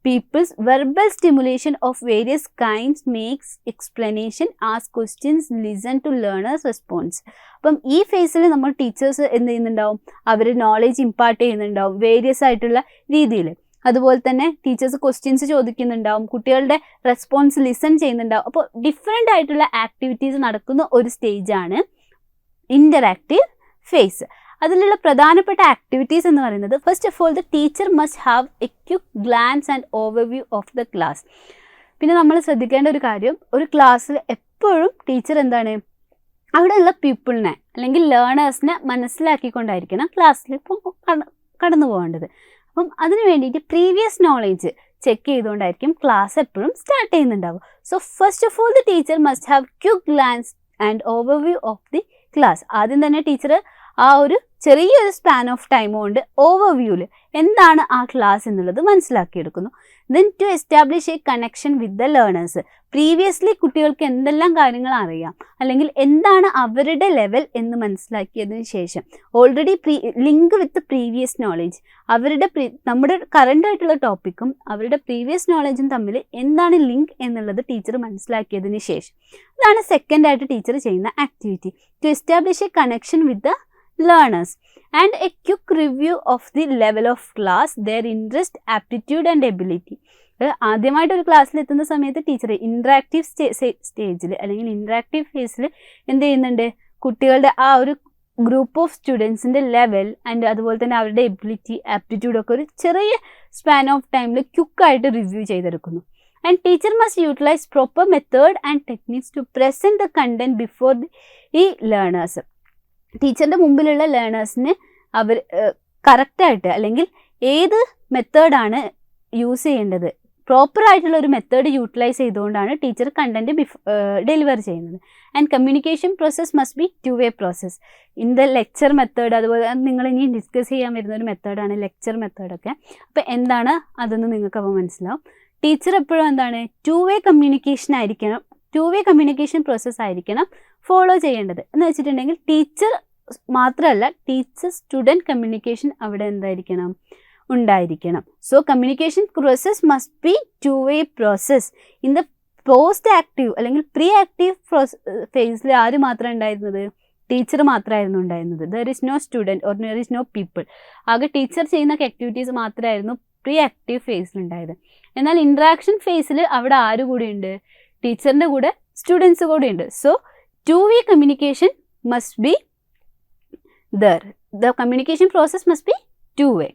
people's verbal stimulation of various kinds, makes explanation, ask questions, listen to learners' response. അപ്പം ഈ ഫേസിൽ നമ്മൾ ടീച്ചേഴ്സ് എന്ത് ചെയ്യുന്നുണ്ടാവും, അവർ നോളേജ് ഇമ്പാർട്ട് ചെയ്യുന്നുണ്ടാവും വേരിയസ് ആയിട്ടുള്ള രീതിയിൽ. അതുപോലെ തന്നെ ടീച്ചേഴ്സ് ക്വസ്റ്റ്യൻസ് ചോദിക്കുന്നുണ്ടാവും, കുട്ടികളുടെ റെസ്പോൺസ് ലിസൺ ചെയ്യുന്നുണ്ടാവും. അപ്പോൾ ഡിഫറെൻ്റ് ആയിട്ടുള്ള ആക്ടിവിറ്റീസ് നടക്കുന്ന ഒരു സ്റ്റേജാണ് ഇൻ്ററാക്റ്റീവ് ഫേസ്. അതിലുള്ള പ്രധാനപ്പെട്ട ആക്ടിവിറ്റീസ് എന്ന് പറയുന്നത്, first of all the teacher must have a quick glance and overview of the class. പിന്നെ നമ്മൾ ശ്രദ്ധിക്കേണ്ട ഒരു കാര്യം, ഒരു ക്ലാസ്സിൽ എപ്പോഴും ടീച്ചർ എന്താണ്, അവിടെയുള്ള പീപ്പിളിനെ അല്ലെങ്കിൽ ലേണേഴ്സിനെ മനസ്സിലാക്കിക്കൊണ്ടായിരിക്കണം ക്ലാസ്സിൽ കടന്നു പോകേണ്ടത്. അപ്പം അതിന് വേണ്ടിയിട്ട് പ്രീവിയസ് നോളേജ് ചെക്ക് ചെയ്തുകൊണ്ടായിരിക്കും ക്ലാസ് എപ്പോഴും സ്റ്റാർട്ട് ചെയ്യുന്നുണ്ടാവും. So first of all the teacher must have quick glance and overview of the class. ആദ്യം തന്നെ ടീച്ചർ ആ ഒരു ചെറിയൊരു സ്പാൻ ഓഫ് ടൈം കൊണ്ട് ഓവർവ്യൂവിൽ എന്താണ് ആ ക്ലാസ് എന്നുള്ളത് മനസ്സിലാക്കിയെടുക്കുന്നു. Then to establish a connection with the learners. Previously കുട്ടികൾക്ക് എന്തെല്ലാം കാര്യങ്ങൾ അറിയാം അല്ലെങ്കിൽ എന്താണ് അവരുടെ ലെവൽ എന്ന് മനസ്സിലാക്കിയതിന് ശേഷം ഓൾറെഡി ലിങ്ക് വിത്ത് പ്രീവിയസ് നോളേജ്, അവരുടെ നമ്മുടെ കറണ്ട് ആയിട്ടുള്ള ടോപ്പിക്കും അവരുടെ പ്രീവിയസ് നോളേജും തമ്മിൽ എന്താണ് ലിങ്ക് എന്നുള്ളത് ടീച്ചർ മനസ്സിലാക്കിയതിന് ശേഷം, അതാണ് സെക്കൻഡ് ആയിട്ട് ടീച്ചർ ചെയ്യുന്ന activity. To establish a connection with the learners and a quick review of the level of class, their interest, aptitude and ability. ആദ്യമായിട്ട് ഒരു ക്ലാസ്സിൽ എത്തുന്ന സമയത്ത് ടീച്ചർ ഇൻട്രാക്റ്റീവ് സ്റ്റേജിൽ അല്ലെങ്കിൽ ഇൻട്രാക്റ്റീവ് ഫേസിൽ എന്ത് ചെയ്യുന്നുണ്ട്, കുട്ടികളുടെ ആ ഒരു ഗ്രൂപ്പ് ഓഫ് സ്റ്റുഡൻസിൻ്റെ ലെവൽ ആൻഡ് അതുപോലെ തന്നെ അവരുടെ എബിലിറ്റി, ആപ്റ്റിറ്റ്യൂഡൊക്കെ ഒരു ചെറിയ സ്പാൻ ഓഫ് ടൈമിൽ ക്വിക്കായിട്ട് റിവ്യൂ ചെയ്തെടുക്കുന്നു. And teacher must utilise proper method and techniques to present the content before ഈ ലേണേഴ്സ്. ടീച്ചറിൻ്റെ മുമ്പിലുള്ള ലേണേഴ്സിന് അവർ കറക്റ്റായിട്ട് അല്ലെങ്കിൽ ഏത് മെത്തേഡാണ് യൂസ് ചെയ്യേണ്ടത്, പ്രോപ്പറായിട്ടുള്ള ഒരു മെത്തേഡ് യൂട്ടിലൈസ് ചെയ്തുകൊണ്ടാണ് ടീച്ചർ കണ്ടൻറ്റ് ഡെലിവർ ചെയ്യുന്നത്. And communication process must be two way process. In the lecture method, അതുപോലെ നിങ്ങൾ ഇനി ഡിസ്കസ് ചെയ്യാൻ വരുന്ന ഒരു മെത്തേഡാണ് ലെക്ചർ മെത്തേഡൊക്കെ. അപ്പോൾ എന്താണ് അതെന്ന് നിങ്ങൾക്ക് അപ്പോൾ മനസ്സിലാവും. ടീച്ചർ എപ്പോഴും എന്താണ്, ടു വേ കമ്മ്യൂണിക്കേഷൻ ആയിരിക്കണം, ടു വേ കമ്മ്യൂണിക്കേഷൻ പ്രോസസ്സ് ആയിരിക്കണം ഫോളോ ചെയ്യേണ്ടത്. എന്ന് വെച്ചിട്ടുണ്ടെങ്കിൽ ടീച്ചർ മാത്രമല്ല, ടീച്ചർ സ്റ്റുഡൻറ്റ് കമ്മ്യൂണിക്കേഷൻ അവിടെ എന്തായിരിക്കണം, ഉണ്ടായിരിക്കണം. So communication process must be two way process. In the post active അല്ലെങ്കിൽ പ്രീ ആക്റ്റീവ് ഫേസിൽ ആര് മാത്രമാണ് ഉണ്ടായിരുന്നത്, ടീച്ചർ മാത്രമായിരുന്നു ഉണ്ടായിരുന്നത്. There is no student or there is no people. ആകെ ടീച്ചർ ചെയ്യുന്ന ആക്ടിവിറ്റീസ് മാത്രമായിരുന്നു പ്രീ ആക്റ്റീവ് ഫേസിലുണ്ടായത്. എന്നാൽ ഇൻട്രാക്ഷൻ ഫേസിൽ അവിടെ ആര് കൂടിയുണ്ട്, ടീച്ചറിൻ്റെ കൂടെ സ്റ്റുഡൻസ് കൂടെ ഉണ്ട്. So to way communication must be there. The communication process must be two way.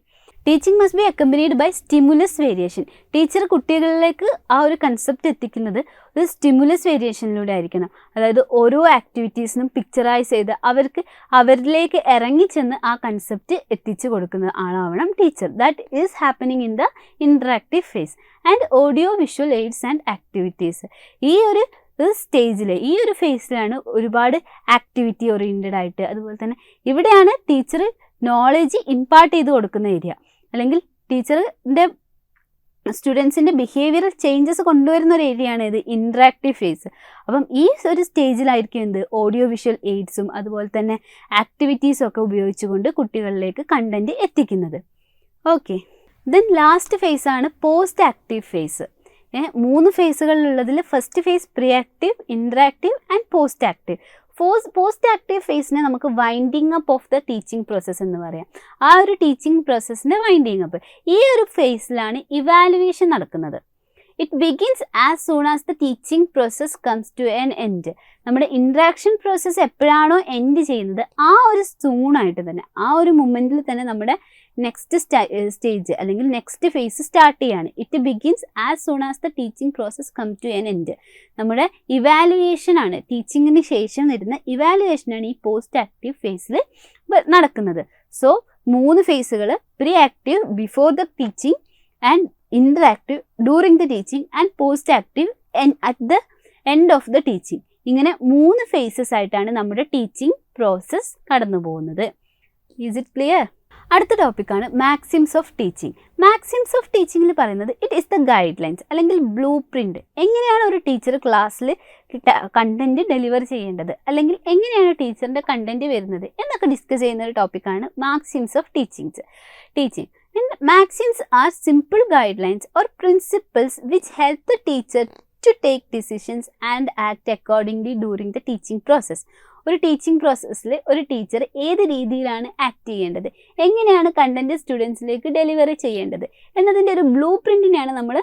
Teaching must be accompanied by stimulus variation. Teacher കുട്ടികളിലേക്ക് ആ ഒരു കൺസെപ്റ്റ് എത്തിക്കുന്നത് ഒരു സ്റ്റിമുലസ് വേരിയേഷനിലൂടെ ആയിരിക്കണം. അതായത് ഓരോ ആക്ടിവിറ്റീസിനും പിക്ചറൈസ് ചെയ്ത് അവരിലേക്ക് ഇറങ്ങിച്ചെന്ന് ആ കൺസെപ്റ്റ് എത്തിച്ചു കൊടുക്കുന്ന ആളാവണം teacher. That is happening in the interactive phase. And audio visual aids and activities. ഈ ഒരു സ്റ്റേജിൽ, ഈ ഒരു ഫേസിലാണ് ഒരുപാട് ആക്ടിവിറ്റി ഓറിയൻറ്റഡ് ആയിട്ട്, അതുപോലെ തന്നെ ഇവിടെയാണ് ടീച്ചർ നോളേജ് ഇമ്പാർട്ട് ചെയ്ത് കൊടുക്കുന്ന ഏരിയ, അല്ലെങ്കിൽ ടീച്ചറിൻ്റെ സ്റ്റുഡൻസിൻ്റെ ബിഹേവിയറൽ ചേഞ്ചസ് കൊണ്ടുവരുന്ന ഒരു ഏരിയയാണ് ഇത് ഇൻട്രാക്റ്റീവ് ഫേസ്. അപ്പം ഈ ഒരു സ്റ്റേജിലായിരിക്കും എന്ത്, ഓഡിയോ വിഷ്വൽ എയ്ഡ്സും അതുപോലെ തന്നെ ആക്ടിവിറ്റീസും ഒക്കെ ഉപയോഗിച്ചുകൊണ്ട് കുട്ടികളിലേക്ക് കണ്ടൻറ്റ് എത്തിക്കുന്നത്. ഓക്കെ, ദെൻ ലാസ്റ്റ് ഫേസാണ് പോസ്റ്റ് ആക്റ്റീവ് ഫേസ്. 3 ഫേസുകളിലുള്ളതിൽ first phase pre active, interactive and post active. Post active ഫേസിനെ നമുക്ക് winding up of the teaching process എന്ന് പറയാം. ആ ഒരു ടീച്ചിങ് പ്രോസസ്സിൻ്റെ വൈൻഡിങ് അപ്പ്. ഈ ഒരു ഫേസിലാണ് ഇവാലുവേഷൻ നടക്കുന്നത്. It begins as soon as the teaching process comes to an end. നമ്മുടെ ഇൻട്രാക്ഷൻ പ്രോസസ്സ് എപ്പോഴാണോ എൻഡ് ചെയ്യുന്നത് ആ ഒരു സൂണായിട്ട് തന്നെ, ആ ഒരു മൊമെൻറ്റിൽ തന്നെ നമ്മുടെ നെക്സ്റ്റ് സ്റ്റേജ് അല്ലെങ്കിൽ നെക്സ്റ്റ് ഫേസ് സ്റ്റാർട്ട് ചെയ്യാണ്. It begins as soon as the teaching process come to an end. നമ്മുടെ ഇവാലുവേഷനാണ്, ടീച്ചിങ്ങിന് ശേഷം വരുന്ന ഇവാലുവേഷനാണ് ഈ പോസ്റ്റ് ആക്റ്റീവ് ഫേസിൽ നടക്കുന്നത്. സോ 3 ഫേസുകൾ, pre active before the teaching and interactive during the teaching and post active at the end of the teaching. ഇങ്ങനെ 3 phases ആയിട്ടാണ് നമ്മുടെ ടീച്ചിങ് പ്രോസസ്സ് കടന്നു പോകുന്നത്. Is it clear? അടുത്ത ടോപ്പിക്കാണ് maxims of teaching. Maxims of ടീച്ചിങ്ങിൽ പറയുന്നത് it is the guidelines അല്ലെങ്കിൽ ബ്ലൂ പ്രിൻറ്റ്. എങ്ങനെയാണ് ഒരു ടീച്ചർ ക്ലാസ്സിൽ കണ്ടൻറ്റ് ഡെലിവർ ചെയ്യേണ്ടത്, അല്ലെങ്കിൽ എങ്ങനെയാണ് ടീച്ചറിൻ്റെ കണ്ടൻറ്റ് വരുന്നത് എന്നൊക്കെ ഡിസ്കസ് ചെയ്യുന്ന ഒരു ടോപ്പിക്കാണ് maxims of teaching. Maxims are simple guidelines or principles which help the teacher to take decisions and act accordingly during the teaching process. ഒരു ടീച്ചിങ് പ്രോസസ്സിൽ ഒരു ടീച്ചർ ഏത് രീതിയിലാണ് ആക്ട് ചെയ്യേണ്ടത്, എങ്ങനെയാണ് കണ്ടന്റ് സ്റ്റുഡൻസിലേക്ക് ഡെലിവറി ചെയ്യേണ്ടത് എന്നതിൻ്റെ ഒരു ബ്ലൂ പ്രിന്റിനെയാണ് നമ്മൾ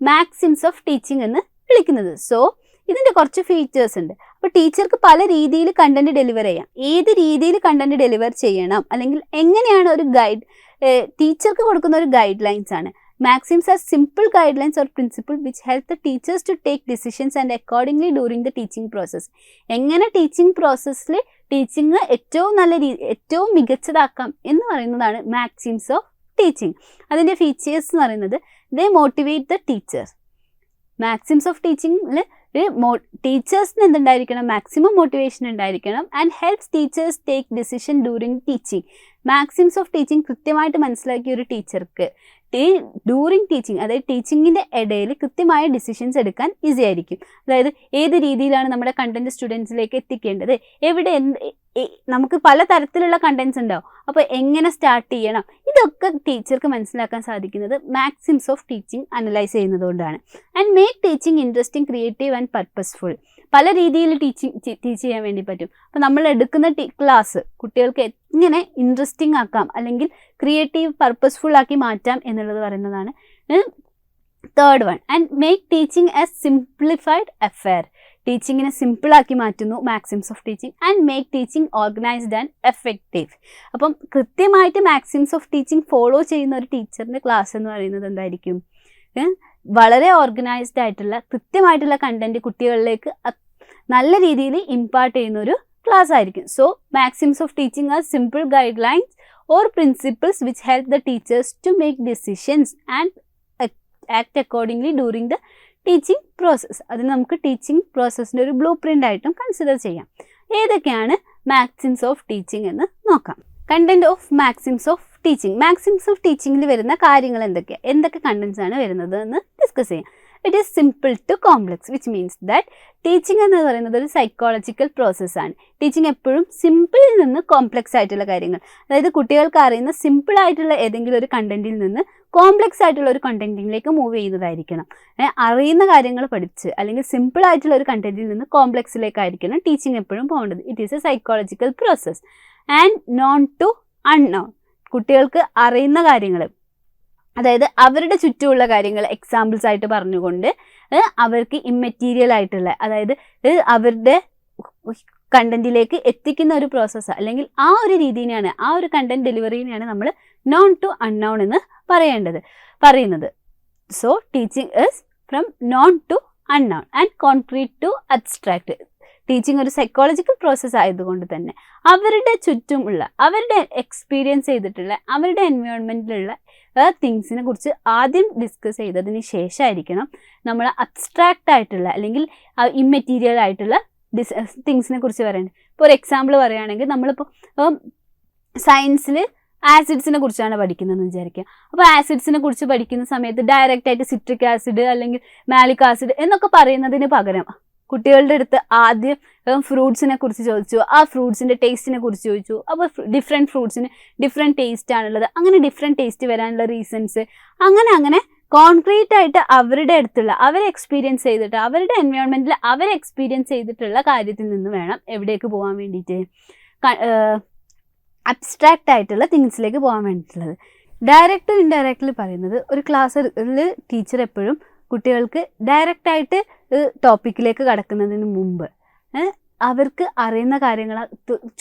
മാക്സിംസ് ഓഫ് ടീച്ചിങ് എന്ന് വിളിക്കുന്നത്. സോ ഇതിൻ്റെ കുറച്ച് ഫീച്ചേഴ്സ് ഉണ്ട്. അപ്പോൾ ടീച്ചർക്ക് പല രീതിയിൽ കണ്ടന്റ് ഡെലിവർ ചെയ്യാം. ഏത് രീതിയിൽ കണ്ടന്റ് ഡെലിവർ ചെയ്യണം അല്ലെങ്കിൽ എങ്ങനെയാണ് ഒരു ഗൈഡ് ടീച്ചർക്ക് കൊടുക്കുന്ന ഒരു ഗൈഡ് ലൈൻസ് ആണ്. Maxims are simple guidelines or principles which help the teachers to take decisions and accordingly during the teaching process. എങ്ങനെ ടീച്ചിങ് പ്രോസസ്സിൽ ടീച്ചിങ് ഏറ്റവും മികച്ചതാക്കാം എന്ന് പറയുന്നതാണ് മാക്സിംസ് ഓഫ് ടീച്ചിങ്. അതിൻ്റെ ഫീച്ചേഴ്സ് എന്ന് പറയുന്നത് they motivate the teachers. Maxims of ടീച്ചിങ്ങിൽ ടീച്ചേഴ്സിന് എന്തുണ്ടായിരിക്കണം, മാക്സിമം മോട്ടിവേഷൻ ഉണ്ടായിരിക്കണം. And helps teachers take decision during teaching. Maxims of teaching കൃത്യമായിട്ട് മനസ്സിലാക്കിയ ഒരു ടീച്ചർക്ക് ഡ്യൂറിങ് ടീച്ചിങ്, അതായത് ടീച്ചിങ്ങിൻ്റെ ഇടയിൽ കൃത്യമായ ഡിസിഷൻസ് എടുക്കാൻ ഈസി ആയിരിക്കും. അതായത് ഏത് രീതിയിലാണ് നമ്മുടെ കണ്ടന്റ് സ്റ്റുഡൻസിലേക്ക് എത്തിക്കേണ്ടത്, എവിടെ നമുക്ക് പല തരത്തിലുള്ള കണ്ടന്റ്സ് ഉണ്ടാവും, അപ്പോൾ എങ്ങനെ സ്റ്റാർട്ട് ചെയ്യണം, ഇതൊക്കെ ടീച്ചർക്ക് മനസ്സിലാക്കാൻ സാധിക്കുന്നത് മാക്സിംസ് ഓഫ് ടീച്ചിങ് അനലൈസ് ചെയ്യുന്നതുകൊണ്ടാണ്. And make teaching interesting, creative and purposeful. പല രീതിയിൽ ടീച്ച് ചെയ്യാൻ വേണ്ടി പറ്റും. അപ്പോൾ നമ്മൾ എടുക്കുന്ന ക്ലാസ് കുട്ടികൾക്ക് എങ്ങനെ ഇൻട്രസ്റ്റിംഗ് ആക്കാം അല്ലെങ്കിൽ ക്രിയേറ്റീവ് പർപ്പസ്ഫുൾ ആക്കി മാറ്റാം എന്നുള്ളത് പറയുന്നതാണ് third one. And make teaching as simplified affair. ടീച്ചിങ്ങിനെ സിമ്പിളാക്കി മാറ്റുന്നു maxims of teaching. And make teaching organised and effective. അപ്പം കൃത്യമായിട്ട് മാക്സിംസ് ഓഫ് ടീച്ചിങ് ഫോളോ ചെയ്യുന്ന ഒരു ടീച്ചറിൻ്റെ ക്ലാസ് എന്ന് പറയുന്നത് എന്തായിരിക്കും, വളരെ ഓർഗനൈസ്ഡ് ആയിട്ടുള്ള കൃത്യമായിട്ടുള്ള കണ്ടന്റ് കുട്ടികളിലേക്ക് നല്ല രീതിയിൽ ഇമ്പാർട്ട് ചെയ്യുന്ന ഒരു ക്ലാസ് ആയിരിക്കും. So maxims of teaching are simple guidelines or principles which help the teachers to make decisions and act accordingly during the teaching process. അതിന് നമുക്ക് ടീച്ചിങ് പ്രോസസ്സിൻ്റെ ഒരു ബ്ലൂ പ്രിൻ്റ് ആയിട്ടും കൺസിഡർ ചെയ്യാം. ഏതൊക്കെയാണ് മാക്സിംസ് ഓഫ് ടീച്ചിങ് എന്ന് നോക്കാം. Content of maxims of teaching. Maxims of ടീച്ചിങ്ങിൽ വരുന്ന കാര്യങ്ങൾ എന്തൊക്കെ കണ്ടന്റ്സ് ആണ് വരുന്നത് എന്ന് ഡിസ്കസ് ചെയ്യാം. It is simple to complex, which means that teaching എന്ന് പറയുന്നത് ഒരു സൈക്കോളജിക്കൽ പ്രോസസ്സാണ്. ടീച്ചിങ് എപ്പോഴും സിമ്പിളിൽ നിന്ന് കോംപ്ലക്സ് ആയിട്ടുള്ള കാര്യങ്ങൾ, അതായത് കുട്ടികൾക്ക് അറിയുന്ന സിമ്പിൾ ആയിട്ടുള്ള ഏതെങ്കിലും ഒരു കണ്ടന്റിൽ നിന്ന് കോംപ്ലക്സ് ആയിട്ടുള്ള ഒരു കണ്ടന്റിലേക്ക് മൂവ് ചെയ്യുന്നതായിരിക്കണം. അറിയുന്ന കാര്യങ്ങൾ പഠിച്ച് അല്ലെങ്കിൽ സിമ്പിൾ ആയിട്ടുള്ള ഒരു കണ്ടന്റിൽ നിന്ന് കോംപ്ലക്സിലേക്കായിരിക്കണം ടീച്ചിങ് എപ്പോഴും പോകേണ്ടത്. It is a psychological process. And known to unknown. കുട്ടികൾക്ക് അറിയുന്ന കാര്യങ്ങൾ, അതായത് അവരുടെ ചുറ്റുമുള്ള കാര്യങ്ങൾ എക്സാമ്പിൾസ് ആയിട്ട് പറഞ്ഞുകൊണ്ട് അവർക്ക് ഇമ്മെറ്റീരിയൽ ആയിട്ടുള്ള, അതായത് അവരുടെ കണ്ടന്റിലേക്ക് എത്തിക്കുന്ന ഒരു പ്രോസസ്സ് അല്ലെങ്കിൽ ആ ഒരു രീതിയാണ്, ആ ഒരു കണ്ടന്റ് ഡെലിവറിനെയാണ് നമ്മൾ നോൺ ടു അൺനോൺ എന്ന് പറയുന്നത്. So teaching is from known to unknown and concrete to abstract. Teaching ഒരു സൈക്കോളജിക്കൽ പ്രോസസ്സ് ആയതുകൊണ്ട് തന്നെ അവരുടെ ചുറ്റുമുള്ള, അവരുടെ എക്സ്പീരിയൻസ് ചെയ്തിട്ടുള്ള, അവരുടെ എൻവയോൺമെൻറ്റിലുള്ള തിങ്സിനെ കുറിച്ച് ആദ്യം ഡിസ്കസ് ചെയ്തതിന് ശേഷമായിരിക്കണം നമ്മൾ അബ്സ്ട്രാക്റ്റ് ആയിട്ടുള്ള അല്ലെങ്കിൽ ഇമ്മെറ്റീരിയൽ ആയിട്ടുള്ള തിങ്സിനെ കുറിച്ച് പറയേണ്ടത്. ഇപ്പോൾ ഒരു എക്സാമ്പിൾ പറയുകയാണെങ്കിൽ നമ്മളിപ്പോൾ സയൻസിൽ ആസിഡ്സിനെ കുറിച്ചാണ് പഠിക്കുന്നതെന്ന് വിചാരിക്കുക. അപ്പോൾ ആസിഡ്സിനെ കുറിച്ച് പഠിക്കുന്ന സമയത്ത് ഡയറക്റ്റായിട്ട് സിട്രിക് ആസിഡ് അല്ലെങ്കിൽ മാലിക് ആസിഡ് എന്നൊക്കെ പറയുന്നതിന് പകരം കുട്ടികളുടെ അടുത്ത് ആദ്യം ഫ്രൂട്ട്സിനെ കുറിച്ച് ചോദിച്ചു, ആ ഫ്രൂട്ട്സിൻ്റെ ടേസ്റ്റിനെ കുറിച്ച് ചോദിച്ചു. അപ്പോൾ ഡിഫറെൻറ്റ് ഫ്രൂട്ട്സിന് ഡിഫറെൻറ്റ് ടേസ്റ്റ് ആണുള്ളത്, അങ്ങനെ ഡിഫറെൻറ്റ് ടേസ്റ്റ് വരാനുള്ള റീസൺസ്, അങ്ങനെ കോൺക്രീറ്റ് ആയിട്ട് അവരുടെ അടുത്തുള്ള, അവരെ എക്സ്പീരിയൻസ് ചെയ്തിട്ട്, അവരുടെ എൻവയോൺമെൻറ്റിൽ അവരെ എക്സ്പീരിയൻസ് ചെയ്തിട്ടുള്ള കാര്യത്തിൽ നിന്ന് വേണം എവിടേക്ക് പോകാൻ വേണ്ടിയിട്ട്, അബ്സ്ട്രാക്റ്റ് ആയിട്ടുള്ള തിങ്സിലേക്ക് പോകാൻ വേണ്ടിയിട്ടുള്ളത്. ഡയറക്റ്റ് ഇൻഡയറക്റ്റ്ലി പറയുന്നത് ഒരു ക്ലാസ്സിൽ ടീച്ചർ എപ്പോഴും കുട്ടികൾക്ക് ഡയറക്റ്റായിട്ട് ടോപ്പിക്കിലേക്ക് കടക്കുന്നതിന് മുമ്പ് അവർക്ക് അറിയുന്ന കാര്യങ്ങൾ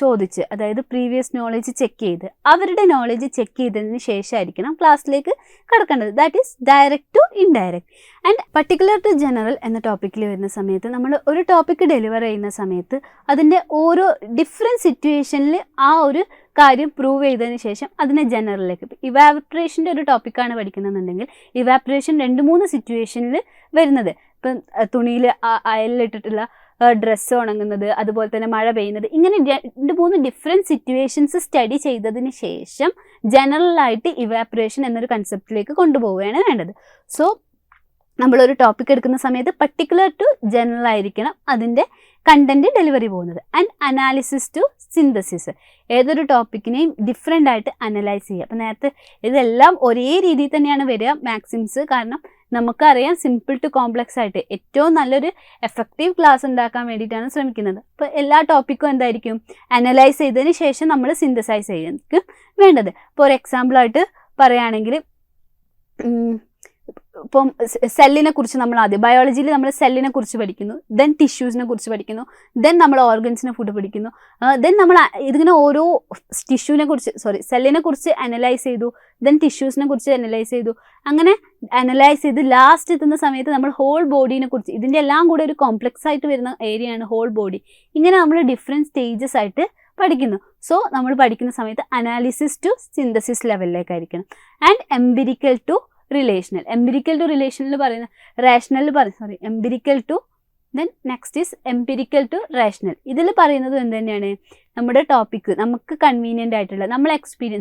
ചോദിച്ച്, അതായത് പ്രീവിയസ് നോളേജ് ചെക്ക് ചെയ്ത് അവരുടെ നോളേജ് ചെക്ക് ചെയ്തതിന് ശേഷമായിരിക്കണം ക്ലാസ്സിലേക്ക് കടക്കേണ്ടത്. That is direct to indirect. And particular to general എന്ന ടോപ്പിക്കിൽ വരുന്ന സമയത്ത് നമ്മൾ ഒരു ടോപ്പിക്ക് ഡെലിവർ ചെയ്യുന്ന സമയത്ത് അതിൻ്റെ ഓരോ ഡിഫറെൻറ്റ് സിറ്റുവേഷനിൽ ആ ഒരു കാര്യം പ്രൂവ് ചെയ്തതിന് ശേഷം അതിനെ ജനറലിലേക്ക്. ഇപ്പം ഇവാപറേഷൻ്റെ ഒരു ടോപ്പിക്കാണ് പഠിക്കുന്നതെന്നുണ്ടെങ്കിൽ ഇവാപറേഷൻ 2-3 സിറ്റുവേഷനിൽ വരുന്നത്. ഇപ്പം തുണിയിൽ അയലിലിട്ടിട്ടുള്ള ഡ്രസ്സ് ഉണങ്ങുന്നത്, അതുപോലെ തന്നെ മഴ പെയ്യുന്നത്, ഇങ്ങനെ 2-3 ഡിഫറെൻറ്റ് സിറ്റുവേഷൻസ് സ്റ്റഡി ചെയ്തതിന് ശേഷം ജനറലായിട്ട് ഇവാപറേഷൻ എന്നൊരു കൺസെപ്റ്റിലേക്ക് കൊണ്ടുപോവുകയാണ് വേണ്ടത്. സോ നമ്മളൊരു ടോപ്പിക് എടുക്കുന്ന സമയത്ത് പർട്ടിക്കുലർ ടു ജനറൽ ആയിരിക്കണം അതിൻ്റെ കണ്ടന്റ് ഡെലിവറി പോകുന്നത്. And analysis to synthesis. ഏതൊരു ടോപ്പിക്കിനെയും ഡിഫറെൻ്റ് ആയിട്ട് അനലൈസ് ചെയ്യുക. അപ്പോൾ നേരത്തെ ഇതെല്ലാം ഒരേ രീതിയിൽ തന്നെയാണ് വരിക മാക്സിംസ്, കാരണം നമുക്കറിയാം സിമ്പിൾ ടു കോംപ്ലക്സ് ആയിട്ട് ഏറ്റവും നല്ലൊരു എഫക്റ്റീവ് ക്ലാസ് ഉണ്ടാക്കാൻ വേണ്ടിയിട്ടാണ് ശ്രമിക്കുന്നത്. അപ്പോൾ എല്ലാ ടോപ്പിക്കും എന്തായിരിക്കും, അനലൈസ് ചെയ്തതിന് ശേഷം നമ്മൾ സിന്തസൈസ് ചെയ്യായിരിക്കും വേണ്ടത്. ഇപ്പോൾ ഒരു എക്സാമ്പിളായിട്ട് പറയുകയാണെങ്കിൽ, ഇപ്പം സെല്ലിനെ കുറിച്ച് നമ്മൾ ആദ്യം ബയോളജിയിൽ നമ്മൾ സെല്ലിനെ കുറിച്ച് പഠിക്കുന്നു, ദെൻ ടിഷ്യൂസിനെ കുറിച്ച് പഠിക്കുന്നു, ദെൻ നമ്മൾ ഓർഗൻസിനെ ഫുഡ് പഠിക്കുന്നു, ദെൻ നമ്മൾ ഇതിങ്ങനെ ഓരോ സെല്ലിനെ കുറിച്ച് അനലൈസ് ചെയ്തു, ദെൻ ടിഷ്യൂസിനെ കുറിച്ച് അനലൈസ് ചെയ്തു, അങ്ങനെ അനലൈസ് ചെയ്ത് ലാസ്റ്റ് എത്തുന്ന സമയത്ത് നമ്മൾ ഹോൾ ബോഡീനെ കുറിച്ച്, ഇതിൻ്റെ എല്ലാം കൂടെ ഒരു കോംപ്ലക്സ് ആയിട്ട് വരുന്ന ഏരിയയാണ് ഹോൾ ബോഡി. ഇങ്ങനെ നമ്മൾ ഡിഫറെൻറ്റ് സ്റ്റേജസ് ആയിട്ട് പഠിക്കുന്നു. സോ നമ്മൾ പഠിക്കുന്ന സമയത്ത് അനാലിസിസ് ടു സിന്തസിസ് ലെവലിലേക്കായിരിക്കണം. And empirical to relational. Empirical to relational പറയുന്ന empirical to then next is empirical to rational. ഇതിൽ പറയുന്നത് എന്ത് തന്നെയാണ്, നമ്മുടെ ടോപ്പിക്ക് നമുക്ക് കൺവീനിയൻ്റ് ആയിട്ടുള്ള നമ്മൾ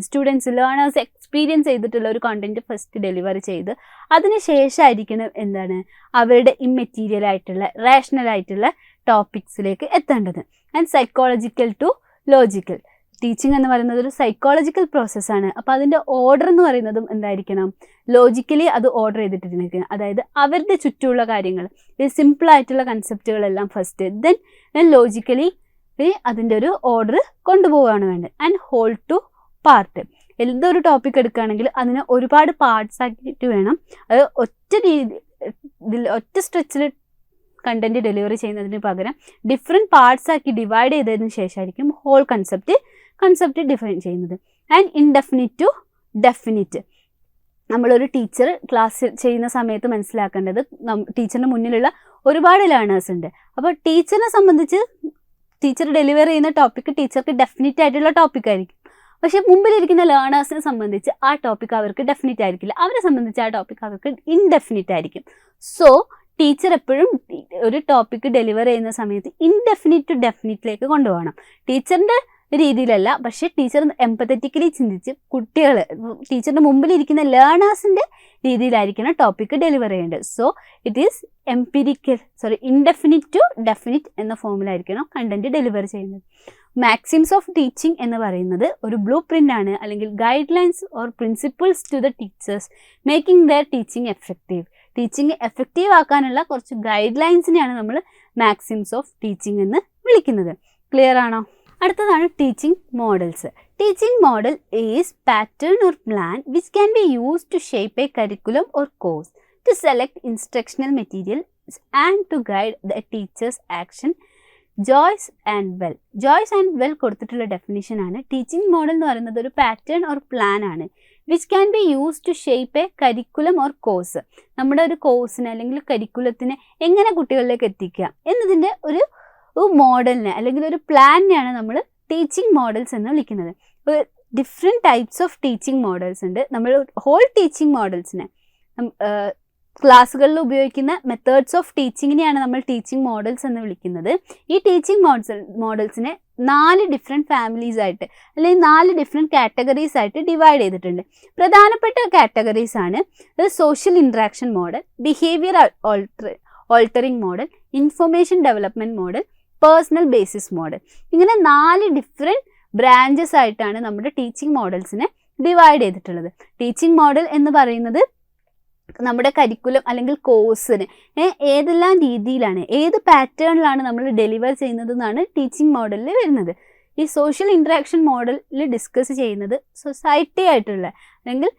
സ്റ്റുഡൻസ് ലേണേഴ്സ് എക്സ്പീരിയൻസ് ചെയ്തിട്ടുള്ള ഒരു കണ്ടന്റ് ഫസ്റ്റ് ഡെലിവറി ചെയ്ത് അതിന് ശേഷമായിരിക്കണം എന്താണ് അവരുടെ ഇമ്മെറ്റീരിയൽ ആയിട്ടുള്ള റേഷണൽ ആയിട്ടുള്ള ടോപ്പിക്സിലേക്ക് എത്തേണ്ടത്. And psychological to logical. Teaching എന്ന് പറയുന്നത് ഒരു സൈക്കോളജിക്കൽ പ്രോസസ്സാണ്. അപ്പോൾ അതിൻ്റെ ഓർഡർ എന്ന് പറയുന്നതും എന്തായിരിക്കണം, ലോജിക്കലി അത് ഓർഡർ ചെയ്തിട്ടിരിക്കണം. അതായത് അവരുടെ ചുറ്റുമുള്ള കാര്യങ്ങൾ, ഈ സിമ്പിളായിട്ടുള്ള കൺസെപ്റ്റുകളെല്ലാം ഫസ്റ്റ്, ദെൻ ലോജിക്കലി അതിൻ്റെ ഒരു ഓർഡർ കൊണ്ടുപോവുകയാണ് വേണ്ടത്. And whole to part. എന്തൊരു ടോപ്പിക് എടുക്കുകയാണെങ്കിൽ അതിനെ ഒരുപാട് പാർട്സ് ആക്കിയിട്ട് വേണം, അത് ഒറ്റ സ്ട്രെച്ചിൽ കണ്ടന്റ് ഡെലിവറി ചെയ്യുന്നതിന് പകരം ഡിഫറെൻറ്റ് പാർട്സ് ആക്കി ഡിവൈഡ് ചെയ്തതിന് ശേഷമായിരിക്കും ഹോൾ കൺസെപ്റ്റ് ഡിഫൈൻ ചെയ്യുന്നത്. And indefinite to definite. നമ്മളൊരു ടീച്ചർ ക്ലാസ് ചെയ്യുന്ന സമയത്ത് മനസ്സിലാക്കേണ്ടത്, ടീച്ചറിന് മുന്നിലുള്ള ഒരുപാട് ലേണേഴ്സ് ഉണ്ട്. അപ്പോൾ ടീച്ചറിനെ സംബന്ധിച്ച് ടീച്ചർ ഡെലിവർ ചെയ്യുന്ന ടോപ്പിക്ക് ടീച്ചർക്ക് ഡെഫിനിറ്റ് ആയിട്ടുള്ള ടോപ്പിക് ആയിരിക്കും. പക്ഷേ മുമ്പിലിരിക്കുന്ന ലേണേഴ്സിനെ സംബന്ധിച്ച് ആ ടോപ്പിക് അവർക്ക് ഡെഫിനിറ്റ് ആയിരിക്കില്ല, അവരെ സംബന്ധിച്ച് ആ ടോപ്പിക് അവർക്ക് ഇൻഡെഫിനിറ്റ് ആയിരിക്കും. സോ ടീച്ചർ എപ്പോഴും ഒരു ടോപ്പിക്ക് ഡെലിവർ ചെയ്യുന്ന സമയത്ത് ഇൻഡെഫിനിറ്റ് ടു ഡെഫിനിറ്റിലേക്ക് കൊണ്ടുപോകണം. ടീച്ചറിൻ്റെ രീതിയിലല്ല, പക്ഷേ ടീച്ചർ എംപത്തറ്റിക്കലി ചിന്തിച്ച് ടീച്ചറിൻ്റെ മുമ്പിലിരിക്കുന്ന ലേണേഴ്സിൻ്റെ രീതിയിലായിരിക്കണം ടോപ്പിക്ക് ഡെലിവർ ചെയ്യേണ്ടത്. So it is indefinite to definite എന്ന ഫോമിലായിരിക്കണം കണ്ടന്റ് ഡെലിവർ ചെയ്യുന്നത്. മാക്സിംസ് ഓഫ് ടീച്ചിങ് എന്ന് പറയുന്നത് ഒരു ബ്ലൂ പ്രിൻ്റ് ആണ്, അല്ലെങ്കിൽ guidelines or principles to the teachers making their teaching effective. Teaching effective ആക്കാനുള്ള കുറച്ച് ഗൈഡ് ലൈൻസിനെയാണ് നമ്മൾ മാക്സിംസ് ഓഫ് ടീച്ചിങ് എന്ന് വിളിക്കുന്നത്. ക്ലിയർ ആണോ? അടുത്തതാണ് teaching models. Teaching model is pattern or plan which can be used to shape a curriculum or course, to select instructional materials and to guide the teachers action. Joyce and Weil കൊടുത്തിട്ടുള്ള ഡെഫിനിഷനാണ്. Teaching model എന്ന് പറയുന്നത് ഒരു pattern or plan ആണ്, which can be use to shape a curriculum or course. നമ്മുടെ ഒരു കോഴ്സിനെ അല്ലെങ്കിൽ കരിക്കുലത്തിനെ എങ്ങനെ കുട്ടികളിലേക്ക് എത്തിക്കുക എന്നതിൻ്റെ ഒരു മോഡലിനെ അല്ലെങ്കിൽ ഒരു പ്ലാനിനെയാണ് നമ്മൾ ടീച്ചിങ് മോഡൽസ് എന്ന് വിളിക്കുന്നത്. Different types of teaching models ഉണ്ട്. നമ്മൾ ഹോൾ ടീച്ചിങ് മോഡൽസിനെ ക്ലാസ്സുകളിൽ ഉപയോഗിക്കുന്ന മെത്തേഡ്സ് ഓഫ് ടീച്ചിങ്ങിനെയാണ് നമ്മൾ ടീച്ചിങ് മോഡൽസ് എന്ന് വിളിക്കുന്നത്. ഈ ടീച്ചിങ് മോഡൽസിനെ 4 ഡിഫറെൻറ്റ് ഫാമിലീസ് ആയിട്ട് അല്ലെങ്കിൽ 4 ഡിഫറെൻറ്റ് കാറ്റഗറീസ് ആയിട്ട് ഡിവൈഡ് ചെയ്തിട്ടുണ്ട്. പ്രധാനപ്പെട്ട കാറ്റഗറീസ് ആണ് social interaction model, behaviour altering model, information development model, personal basis model. ഇങ്ങനെ 4 ഡിഫറെൻറ്റ് ബ്രാഞ്ചസ് ആയിട്ടാണ് നമ്മുടെ ടീച്ചിങ് മോഡൽസിനെ ഡിവൈഡ് ചെയ്തിട്ടുള്ളത്. ടീച്ചിങ് മോഡൽ എന്ന് പറയുന്നത് നമ്മുടെ കരിക്കുലം അല്ലെങ്കിൽ കോഴ്സിന് ഏതെല്ലാം രീതിയിലാണ് ഏത് പാറ്റേണിലാണ് നമ്മൾ ഡെലിവർ ചെയ്യുന്നതെന്നാണ് ടീച്ചിങ് മോഡലിൽ വരുന്നത്. ഈ സോഷ്യൽ ഇൻട്രാക്ഷൻ മോഡലിൽ ഡിസ്കസ് ചെയ്യുന്നത് സൊസൈറ്റി ആയിട്ടുള്ള അല്ലെങ്കിൽ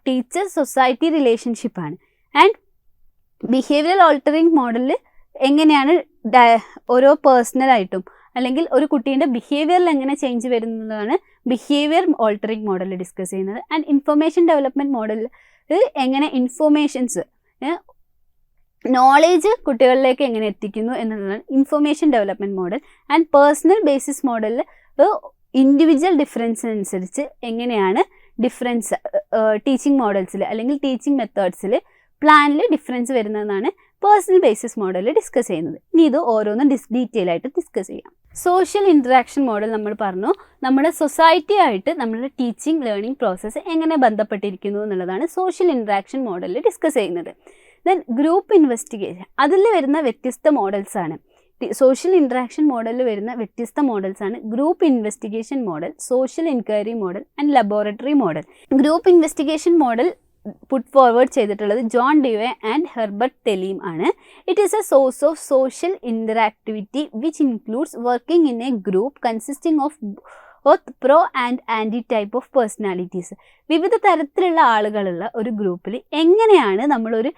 ടീച്ചർ സൊസൈറ്റി റിലേഷൻഷിപ്പാണ്. ആൻഡ് ബിഹേവിയർ ഓൾട്ടറിങ് മോഡലിൽ എങ്ങനെയാണ് ഓരോ പേഴ്സണലായിട്ടും അല്ലെങ്കിൽ ഒരു കുട്ടീൻ്റെ ബിഹേവിയറിൽ എങ്ങനെ ചേഞ്ച് വരുന്നതാണ് ബിഹേവിയർ ഓൾട്ടറിങ് മോഡലിൽ ഡിസ്കസ് ചെയ്യുന്നത്. ആൻഡ് ഇൻഫർമേഷൻ ഡെവലപ്മെൻറ്റ് മോഡലിൽ എങ്ങനെ ഇൻഫർമേഷൻസ് നോളേജ് കുട്ടികളിലേക്ക് എങ്ങനെ എത്തിക്കുന്നു എന്നുള്ളതാണ് information development model. And personal basis മോഡലിൽ ഇൻഡിവിജ്വൽ ഡിഫറൻസിനനുസരിച്ച് എങ്ങനെയാണ് ഡിഫറൻസ് ടീച്ചിങ് മോഡൽസിൽ അല്ലെങ്കിൽ ടീച്ചിങ് മെത്തേഡ്സിൽ പ്ലാനിൽ ഡിഫറൻസ് വരുന്നതെന്നാണ് പേഴ്സണൽ ബേസിസ് മോഡലിൽ ഡിസ്കസ് ചെയ്യുന്നത്. ഇനി ഇത് ഓരോന്നും ഡീറ്റെയിൽ ആയിട്ട് ഡിസ്കസ് ചെയ്യാം. സോഷ്യൽ ഇൻട്രാക്ഷൻ മോഡൽ നമ്മൾ പറഞ്ഞു, നമ്മുടെ സൊസൈറ്റി ആയിട്ട് നമ്മുടെ ടീച്ചിങ് ലേണിംഗ് പ്രോസസ്സ് എങ്ങനെ ബന്ധപ്പെട്ടിരിക്കുന്നു എന്നുള്ളതാണ് സോഷ്യൽ ഇൻട്രാക്ഷൻ മോഡലിൽ ഡിസ്കസ് ചെയ്യുന്നത്. ദെൻ ഗ്രൂപ്പ് ഇൻവെസ്റ്റിഗേഷൻ, അതിൽ വരുന്ന വ്യത്യസ്ത മോഡൽസാണ്. സോഷ്യൽ ഇൻട്രാക്ഷൻ മോഡലിൽ വരുന്ന വ്യത്യസ്ത മോഡൽസാണ് group investigation model, social enquiry model and laboratory model. Group investigation model put forward ചെയ്തിട്ടുള്ളത് John Dewey and Herbert Thelen ആണ്. It is a source of social interactivity which includes working in a group consisting of both pro and anti type of personalities. വിവിധ തരത്തിലുള്ള ആളുകളുള്ള ഒരു ഗ്രൂപ്പിൽ എങ്ങനെയാണ് നമ്മളൊരു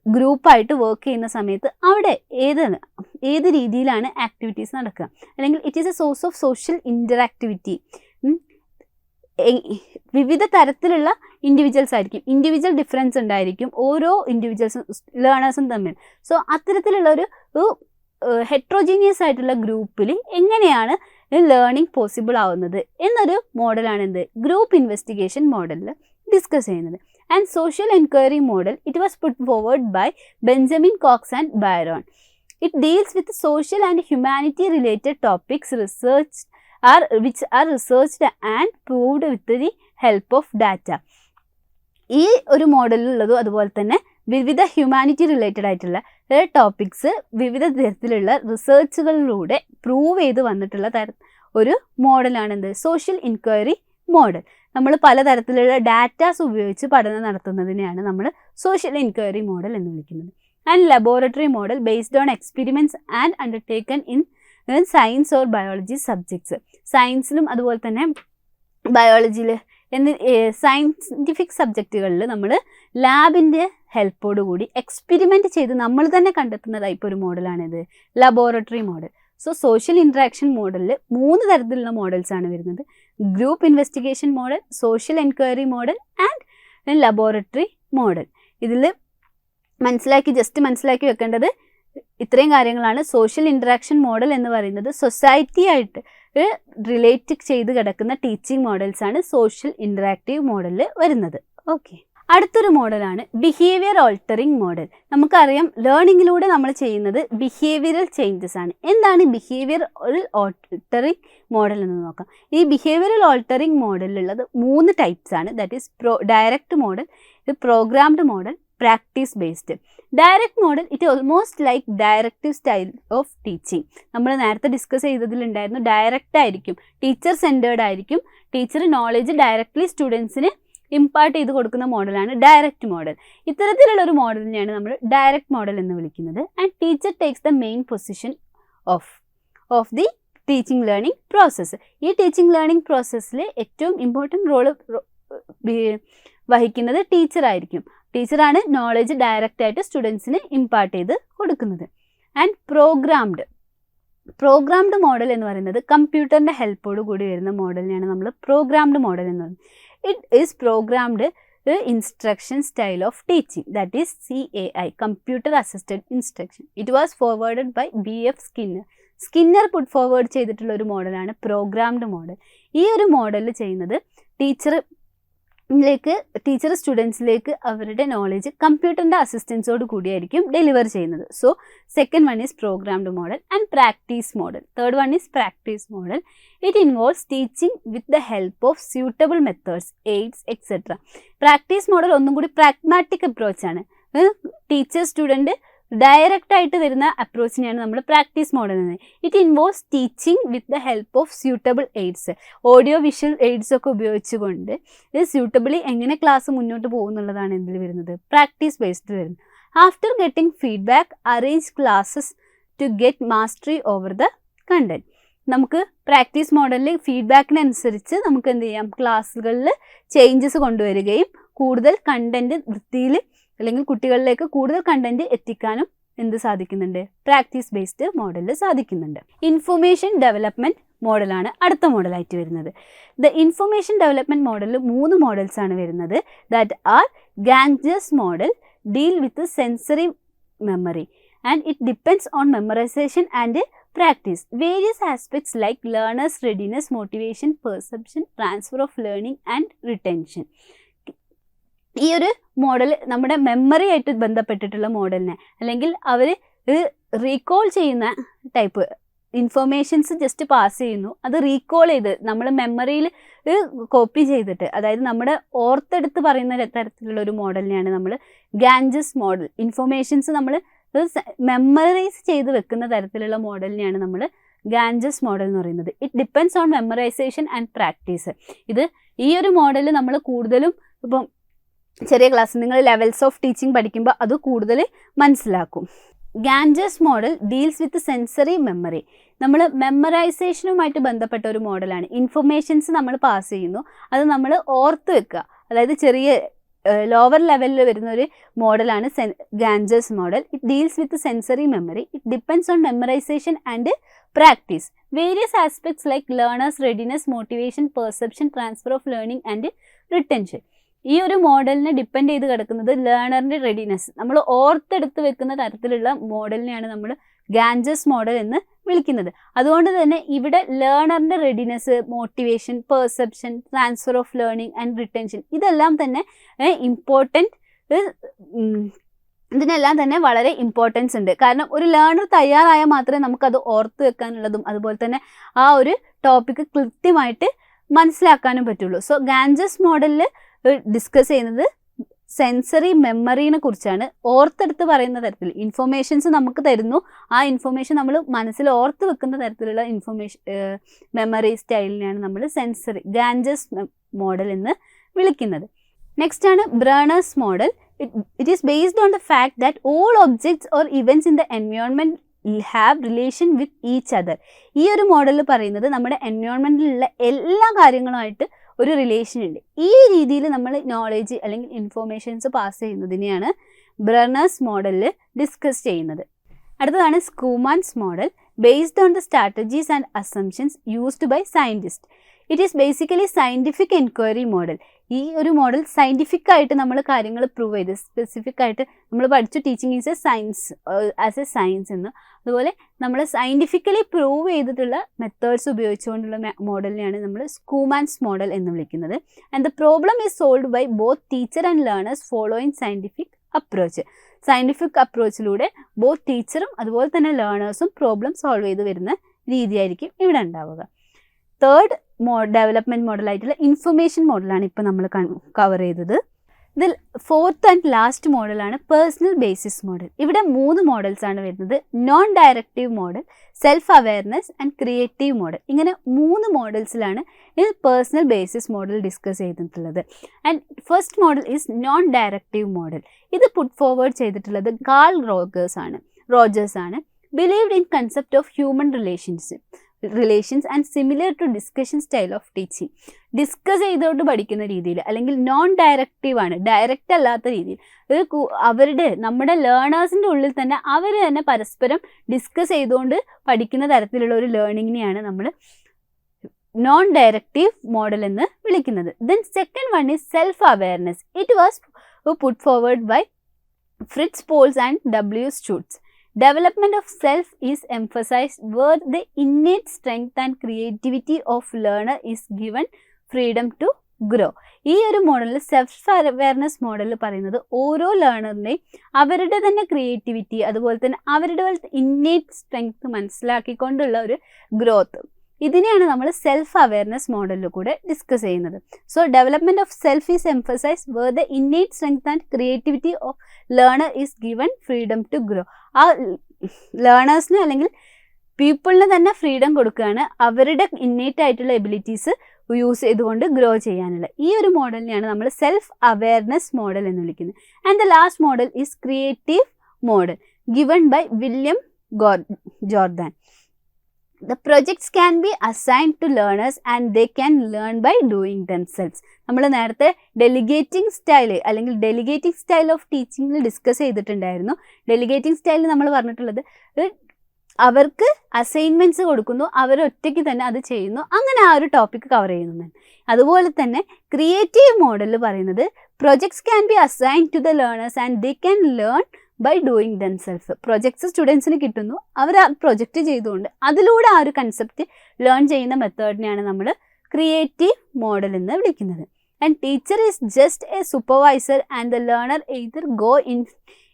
ഗ്രൂപ്പായിട്ട് work ചെയ്യുന്ന സമയത്ത് അവിടെ ഏത് രീതിയിലാണ് ആക്ടിവിറ്റീസ് നടക്കുക, അല്ലെങ്കിൽ it is a source of social interactivity. വിവിധ തരത്തിലുള്ള ഇൻഡിവിജ്വൽസ് ആയിരിക്കും, ഇൻഡിവിജ്വൽ ഡിഫറൻസ് ഉണ്ടായിരിക്കും ഓരോ ഇൻഡിവിജ്വൽസും ലേണേഴ്സും തമ്മിൽ. സോ അത്തരത്തിലുള്ള ഒരു ഹെട്രോജീനിയസ് ആയിട്ടുള്ള ഗ്രൂപ്പിൽ എങ്ങനെയാണ് ലേണിംഗ് പോസിബിൾ ആവുന്നത് എന്നൊരു മോഡലാണ് ഗ്രൂപ്പ് ഇൻവെസ്റ്റിഗേഷൻ മോഡലിൽ ഡിസ്കസ് ചെയ്യുന്നത്. And social enquiry model it was put forward by Benjamin Cox and Byron. It deals with social and humanity related topics which are researched and proved with the help of data. ഈ ഒരു മോഡലിലുള്ളതും അതുപോലെ തന്നെ വിവിധ humanity related ആയിട്ടുള്ള topics വിവിധ തരത്തിലുള്ള റിസർച്ചുകളിലൂടെ prove ചെയ്ത് വന്നിട്ടുള്ള ഒരു മോഡലാണ് സോഷ്യൽ ഇൻക്വയറി മോഡൽ. നമ്മൾ പലതരത്തിലുള്ള ഡാറ്റാസ് ഉപയോഗിച്ച് പഠനം നടത്തുന്നതിനെയാണ് നമ്മൾ സോഷ്യൽ ഇൻക്വയറി മോഡൽ എന്ന് വിളിക്കുന്നത്. And laboratory model based on experiments and undertaken in science or biology subjects. സയൻസിലും അതുപോലെ തന്നെ ബയോളജിയിൽ സയൻറ്റിഫിക് സബ്ജക്റ്റുകളിൽ നമ്മൾ ലാബിൻ്റെ ഹെൽപ്പോടുകൂടി എക്സ്പെരിമെൻറ്റ് ചെയ്ത് നമ്മൾ തന്നെ കണ്ടെത്തുന്ന ടൈപ്പ് ഒരു മോഡലാണിത് laboratory model. So social interaction മോഡലിൽ 3 തരത്തിലുള്ള മോഡൽസാണ് വരുന്നത്: group investigation model, social enquiry model and laboratory model. ഇതിൽ മനസ്സിലാക്കി വെക്കേണ്ടത് ഇത്രയും കാര്യങ്ങളാണ്. സോഷ്യൽ ഇൻട്രാക്ഷൻ മോഡൽ എന്ന് പറയുന്നത് സൊസൈറ്റി ആയിട്ട് റിലേറ്റ് ചെയ്ത് കിടക്കുന്ന ടീച്ചിങ് മോഡൽസ് ആണ് സോഷ്യൽ ഇൻട്രാക്റ്റീവ് മോഡലിൽ വരുന്നത്. ഓക്കെ, അടുത്തൊരു മോഡലാണ് ബിഹേവിയർ ഓൾട്ടറിങ് മോഡൽ. നമുക്കറിയാം ലേണിങ്ങിലൂടെ നമ്മൾ ചെയ്യുന്നത് ബിഹേവിയറൽ ചേഞ്ചസ് ആണ്. എന്താണ് ബിഹേവിയർ ഓൾട്ടറിങ് മോഡൽ എന്ന് നോക്കാം. ഈ ബിഹേവിയറൽ ഓൾട്ടറിങ് മോഡലിലുള്ളത് 3 ടൈപ്സ് ആണ്. That is direct model, programmed model, practice based. Direct model it almost like directive style of teaching. നമ്മൾ നേരത്തെ ഡിസ്കസ് ചെയ്തതിലുണ്ടായിരുന്നു ഡയറക്റ്റ് ആയിരിക്കും, ടീച്ചർ സെൻറ്റേർഡ് ആയിരിക്കും, ടീച്ചർ നോളജ് ഡയറക്റ്റ്ലി സ്റ്റുഡൻസിന് ഇമ്പാർട്ട് ചെയ്ത് കൊടുക്കുന്ന മോഡലാണ് ഡയറക്റ്റ് മോഡൽ. ഇത്തരത്തിലുള്ള ഒരു മോഡലിനെയാണ് നമ്മൾ ഡയറക്റ്റ് മോഡൽ എന്ന് വിളിക്കുന്നത്. And teacher takes the main position of the teaching learning process. ഈ ടീച്ചിങ് ലേണിംഗ് പ്രോസസ്സിൽ ഏറ്റവും ഇമ്പോർട്ടൻറ്റ് റോള് വഹിക്കുന്നത് ടീച്ചറായിരിക്കും. ടീച്ചറാണ് നോളജ് ഡയറക്റ്റ് ആയിട്ട് സ്റ്റുഡൻസിന് ഇമ്പാർട്ട് ചെയ്ത് കൊടുക്കുന്നത്. ആൻഡ് പ്രോഗ്രാംഡ് മോഡൽ എന്ന് പറയുന്നത് കമ്പ്യൂട്ടറിൻ്റെ ഹെൽപ്പോട് കൂടി വരുന്ന മോഡലിനെയാണ് നമ്മൾ പ്രോഗ്രാംഡ് മോഡൽ എന്ന് പറയുന്നത്. It is programmed instruction style of teaching, that is CAI, computer assisted instruction. It was forwarded by B.F. Skinner put forward ചെയ്തിട്ടുള്ള ഒരു മോഡലാണ് പ്രോഗ്രാംഡ് മോഡൽ. ഈ ഒരു മോഡലിൽ ചെയ്യുന്നത് ടീച്ചർ സ്റ്റുഡൻസിലേക്ക് അവരുടെ നോളജ് കമ്പ്യൂട്ടറിൻ്റെ അസിസ്റ്റൻസോട് കൂടിയായിരിക്കും ഡെലിവർ ചെയ്യുന്നത്. So second one is programmed model. And practice model, third one is practice model. It involves teaching with the help of suitable methods, AIDS etcetera. Practice model ഒന്നും കൂടി പ്രാഗ്മാറ്റിക് അപ്രോച്ചാണ്. ടീച്ചർ സ്റ്റുഡൻറ്റ് ഡയറക്റ്റ് ആയിട്ട് വരുന്ന അപ്രോച്ചിനെയാണ് നമ്മൾ practice model എന്ന്. It involves teaching with the help of suitable AIDS, audio visual AIDS ഒക്കെ ഉപയോഗിച്ചുകൊണ്ട് ഇത് suitably എങ്ങനെ ക്ലാസ് മുന്നോട്ട് പോകുന്നുള്ളതാണ് ഇതിൽ വരുന്നത് പ്രാക്ടീസ് ബേസ്ഡ് വരുന്നത്. After getting feedback arrange classes to get mastery over the content. നമുക്ക് പ്രാക്ടീസ് മോഡലിൽ ഫീഡ്ബാക്കിനനുസരിച്ച് നമുക്ക് എന്ത് ചെയ്യാം, ക്ലാസ്സുകളിൽ ചേഞ്ചസ് കൊണ്ടുവരികയും കൂടുതൽ കണ്ടന്റ് വൃത്തിയിൽ അല്ലെങ്കിൽ കുട്ടികളിലേക്ക് കൂടുതൽ കണ്ടന്റ് എത്തിക്കാനും എന്ത് സാധിക്കുന്നുണ്ട്, പ്രാക്ടീസ് ബേസ്ഡ് മോഡലിൽ സാധിക്കുന്നുണ്ട്. ഇൻഫർമേഷൻ ഡെവലപ്മെൻറ്റ് മോഡലാണ് അടുത്ത മോഡലായിട്ട് വരുന്നത്. ദ ഇൻഫർമേഷൻ ഡെവലപ്മെൻറ്റ് മോഡലിൽ 3 മോഡൽസാണ് വരുന്നത്. That are Ganges model, deal with sensory memory and it depends on memorization and practice. Various aspects like learners readiness, motivation, perception, transfer of learning and retention. ഈ ഒരു model നമ്മുടെ memory ആയിട്ട് ബന്ധപ്പെട്ടിട്ടുള്ള മോഡലിനെ, അല്ലെങ്കിൽ അവർ recall ചെയ്യുന്ന ടൈപ്പ് ഇൻഫർമേഷൻസ് ജസ്റ്റ് പാസ് ചെയ്യുന്നു, അത് റീകോൾ ചെയ്ത് നമ്മൾ മെമ്മറിയിൽ കോപ്പി ചെയ്തിട്ട്, അതായത് നമ്മുടെ ഓർത്തെടുത്ത് പറയുന്ന തരത്തിലുള്ള ഒരു മോഡലിനെയാണ് നമ്മൾ ഗാഞ്ചസ് മോഡൽ. ഇൻഫർമേഷൻസ് നമ്മൾ മെമ്മറൈസ് ചെയ്ത് വെക്കുന്ന തരത്തിലുള്ള മോഡലിനെയാണ് നമ്മൾ ഗാഞ്ചസ് മോഡൽ എന്ന് പറയുന്നത്. It depends on memorization and practice. ഈ ഒരു മോഡൽ നമ്മൾ കൂടുതലും ഇപ്പം ചെറിയ ക്ലാസ് നിങ്ങൾ ലെവൽസ് ഓഫ് ടീച്ചിങ് പഠിക്കുമ്പോൾ അത് കൂടുതൽ മനസ്സിലാക്കും. Gagne's model deals with sensory memory. നമ്മൾ മെമ്മറൈസേഷനുമായിട്ട് ബന്ധപ്പെട്ട ഒരു മോഡലാണ്. ഇൻഫർമേഷൻസ് നമ്മൾ പാസ് ചെയ്യുന്നു, അത് നമ്മൾ ഓർത്ത് വെക്കുക. അതായത് ചെറിയ ലോവർ ലെവലിൽ വരുന്ന ഒരു മോഡലാണ് Gagne's model. It deals with sensory memory. It depends on memorization and practice. Various aspects like learners readiness, motivation, perception, transfer of learning and retention. ഈ ഒരു മോഡലിനെ ഡിപ്പെൻഡ് ചെയ്ത് കിടക്കുന്നത് ലേണറിൻ്റെ റെഡിനെസ്, നമ്മൾ ഓർത്തെടുത്ത് വെക്കുന്ന തരത്തിലുള്ള മോഡലിനെയാണ് നമ്മൾ ഗാൻജസ് മോഡൽ എന്ന് വിളിക്കുന്നത്. അതുകൊണ്ട് തന്നെ ഇവിടെ ലേണറിൻ്റെ readiness, motivation, perception, transfer of learning and retention ഇതെല്ലാം തന്നെ ഇതിനെല്ലാം തന്നെ വളരെ ഇമ്പോർട്ടൻസ് ഉണ്ട്. കാരണം ഒരു ലേണർ തയ്യാറായാൽ മാത്രമേ നമുക്കത് ഓർത്ത് വെക്കാനുള്ളതും അതുപോലെ തന്നെ ആ ഒരു ടോപ്പിക്ക് കൃത്യമായിട്ട് മനസ്സിലാക്കാനും പറ്റുള്ളൂ. സോ ഗാൻജസ് മോഡലിൽ ഡിസ്കസ് ചെയ്യുന്നത് സെൻസറി മെമ്മറീനെ കുറിച്ചാണ്. ഓർത്തെടുത്ത് പറയുന്ന തരത്തിൽ ഇൻഫർമേഷൻസ് നമുക്ക് തരുന്നു, ആ ഇൻഫർമേഷൻ നമ്മൾ മനസ്സിൽ ഓർത്ത് വെക്കുന്ന തരത്തിലുള്ള മെമ്മറി സ്റ്റൈലിനെയാണ് നമ്മൾ സെൻസറി ഗാൻജസ് മോഡൽ എന്ന് വിളിക്കുന്നത്. നെക്സ്റ്റ് ആണ് Bruner's model. It is based on the fact that all objects or events in the environment have relation with each other. ഈ ഒരു മോഡലിൽ പറയുന്നത് നമ്മുടെ എൻവയോൺമെൻറ്റിലുള്ള എല്ലാ കാര്യങ്ങളുമായിട്ട് ഒരു റിലേഷൻ ഉണ്ട്. ഈ രീതിയിൽ നമ്മൾ നോളേജ് അല്ലെങ്കിൽ ഇൻഫോർമേഷൻസ് പാസ് ചെയ്യുന്നതിനെയാണ് ബ്രണേഴ്സ് മോഡലിൽ ഡിസ്കസ് ചെയ്യുന്നത്. അടുത്തതാണ് Suchman's model. Based on the strategies and assumptions used by scientist. It is basically scientific enquiry model. ഈ ഒരു മോഡൽ സയൻറ്റിഫിക് ആയിട്ട് നമ്മൾ കാര്യങ്ങൾ പ്രൂവ് ചെയ്ത് സ്പെസിഫിക് ആയിട്ട് നമ്മൾ പഠിച്ചു teaching is a science as a science എന്ന്. അതുപോലെ നമ്മൾ സയൻറ്റിഫിക്കലി പ്രൂവ് ചെയ്തിട്ടുള്ള മെത്തേഡ്സ് ഉപയോഗിച്ചുകൊണ്ടുള്ള മോഡലിനെയാണ് നമ്മൾ സ്കൂമാൻസ് മോഡൽ എന്ന് വിളിക്കുന്നത്. And the problem is solved by both teacher and learners following scientific approach. Scientific അപ്രോച്ചിലൂടെ ബോത്ത് ടീച്ചറും അതുപോലെ തന്നെ ലേണേഴ്സും പ്രോബ്ലം സോൾവ് ചെയ്ത് വരുന്ന രീതിയായിരിക്കും ഇവിടെ ഉണ്ടാവുക. തേർഡ് ഡെവലപ്മെൻറ്റ് മോഡലായിട്ടുള്ള ഇൻഫർമേഷൻ മോഡലാണ് ഇപ്പോൾ നമ്മൾ കവർ ചെയ്തത്. ഇതിൽ ഫോർത്ത് ആൻഡ് ലാസ്റ്റ് മോഡലാണ് പേഴ്സണൽ ബേസിസ് മോഡൽ. ഇവിടെ 3 മോഡൽസ് ആണ് വരുന്നത്. Non directive model, self awareness and creative model. ഇങ്ങനെ 3 മോഡൽസിലാണ് ഇതിൽ പേഴ്സണൽ ബേസിസ് മോഡൽ ഡിസ്കസ് ചെയ്തിട്ടുള്ളത്. And first model is non directive model. ഇത് പുട്ട് ഫോർവേഡ് ചെയ്തിട്ടുള്ളത് കാൾ റോജേഴ്സ് ആണ്. Believed in concept of human relations and similar to discussion style of teaching. Discuss ചെയ്തുകൊണ്ട് പഠിക്കുന്ന രീതിയിൽ അല്ലെങ്കിൽ നോൺ ഡയറക്റ്റീവ് ആണ്, direct അല്ലാത്ത രീതിയിൽ നമ്മുടെ ലേണേഴ്സിൻ്റെ ഉള്ളിൽ തന്നെ അവർ തന്നെ പരസ്പരം ഡിസ്കസ് ചെയ്തുകൊണ്ട് പഠിക്കുന്ന തരത്തിലുള്ള ഒരു ലേണിങ്ങിനെയാണ് നമ്മൾ നോൺ ഡയറക്റ്റീവ് മോഡൽ എന്ന് വിളിക്കുന്നത്. Then second one is self awareness. It was put forward by Fritz Perls and W. Stutz. Development of self is emphasized where the innate strength and creativity of learner is given freedom to grow. ഈ ഒരു മോഡലിൽ self awareness മോഡലിൽ പറയുന്നത് ഓരോ ലേണറിൻ്റെയും അവരുടെ തന്നെ creativity അതുപോലെ തന്നെ അവരുടെ ഇന്നേറ്റ് സ്ട്രെങ്ത് മനസ്സിലാക്കിക്കൊണ്ടുള്ള ഒരു ഗ്രോത്ത്, ഇതിനെയാണ് നമ്മൾ സെൽഫ് അവെയർനെസ് മോഡലിൽ കൂടെ ഡിസ്കസ് ചെയ്യുന്നത്. So development of self is emphasise where the innate strength and creativity of learner is given freedom to grow. ആ ലേണേഴ്സിന് അല്ലെങ്കിൽ പീപ്പിളിന് തന്നെ ഫ്രീഡം കൊടുക്കുകയാണ് അവരുടെ ഇന്നേറ്റ് ആയിട്ടുള്ള എബിലിറ്റീസ് യൂസ് ചെയ്തുകൊണ്ട് ഗ്രോ ചെയ്യാനുള്ള. ഈ ഒരു മോഡലിനെയാണ് നമ്മൾ സെൽഫ് അവെയർനെസ് മോഡൽ എന്ന് വിളിക്കുന്നത്. And the last model is creative model given by William Jordan. The projects can be assigned to learners and they can learn by doing themselves. നമ്മൾ നേരത്തെ delegating style of ടീച്ചിങ്ങിൽ discuss ചെയ്തിട്ടുണ്ടായിരുന്നു. Delegating സ്റ്റൈലിൽ നമ്മൾ പറഞ്ഞിട്ടുള്ളത് അവർക്ക് assignments കൊടുക്കുന്നു, അവർ ഒറ്റയ്ക്ക് തന്നെ അത് ചെയ്യുന്നു, അങ്ങനെ ആ ഒരു ടോപ്പിക്ക് കവർ ചെയ്യുന്നു. അതുപോലെ തന്നെ ക്രിയേറ്റീവ് മോഡലിൽ പറയുന്നത് projects can be assigned to the learners and they can learn by doing themself. Projects സ്റ്റുഡൻസിന് കിട്ടുന്നു, അവർ ആ പ്രൊജക്റ്റ് ചെയ്തുകൊണ്ട് അതിലൂടെ ആ ഒരു കൺസെപ്റ്റ് ലേൺ ചെയ്യുന്ന മെത്തേഡിനെയാണ് നമ്മൾ ക്രിയേറ്റീവ് മോഡൽ എന്ന് വിളിക്കുന്നത്. And teacher is just a supervisor and the learner either go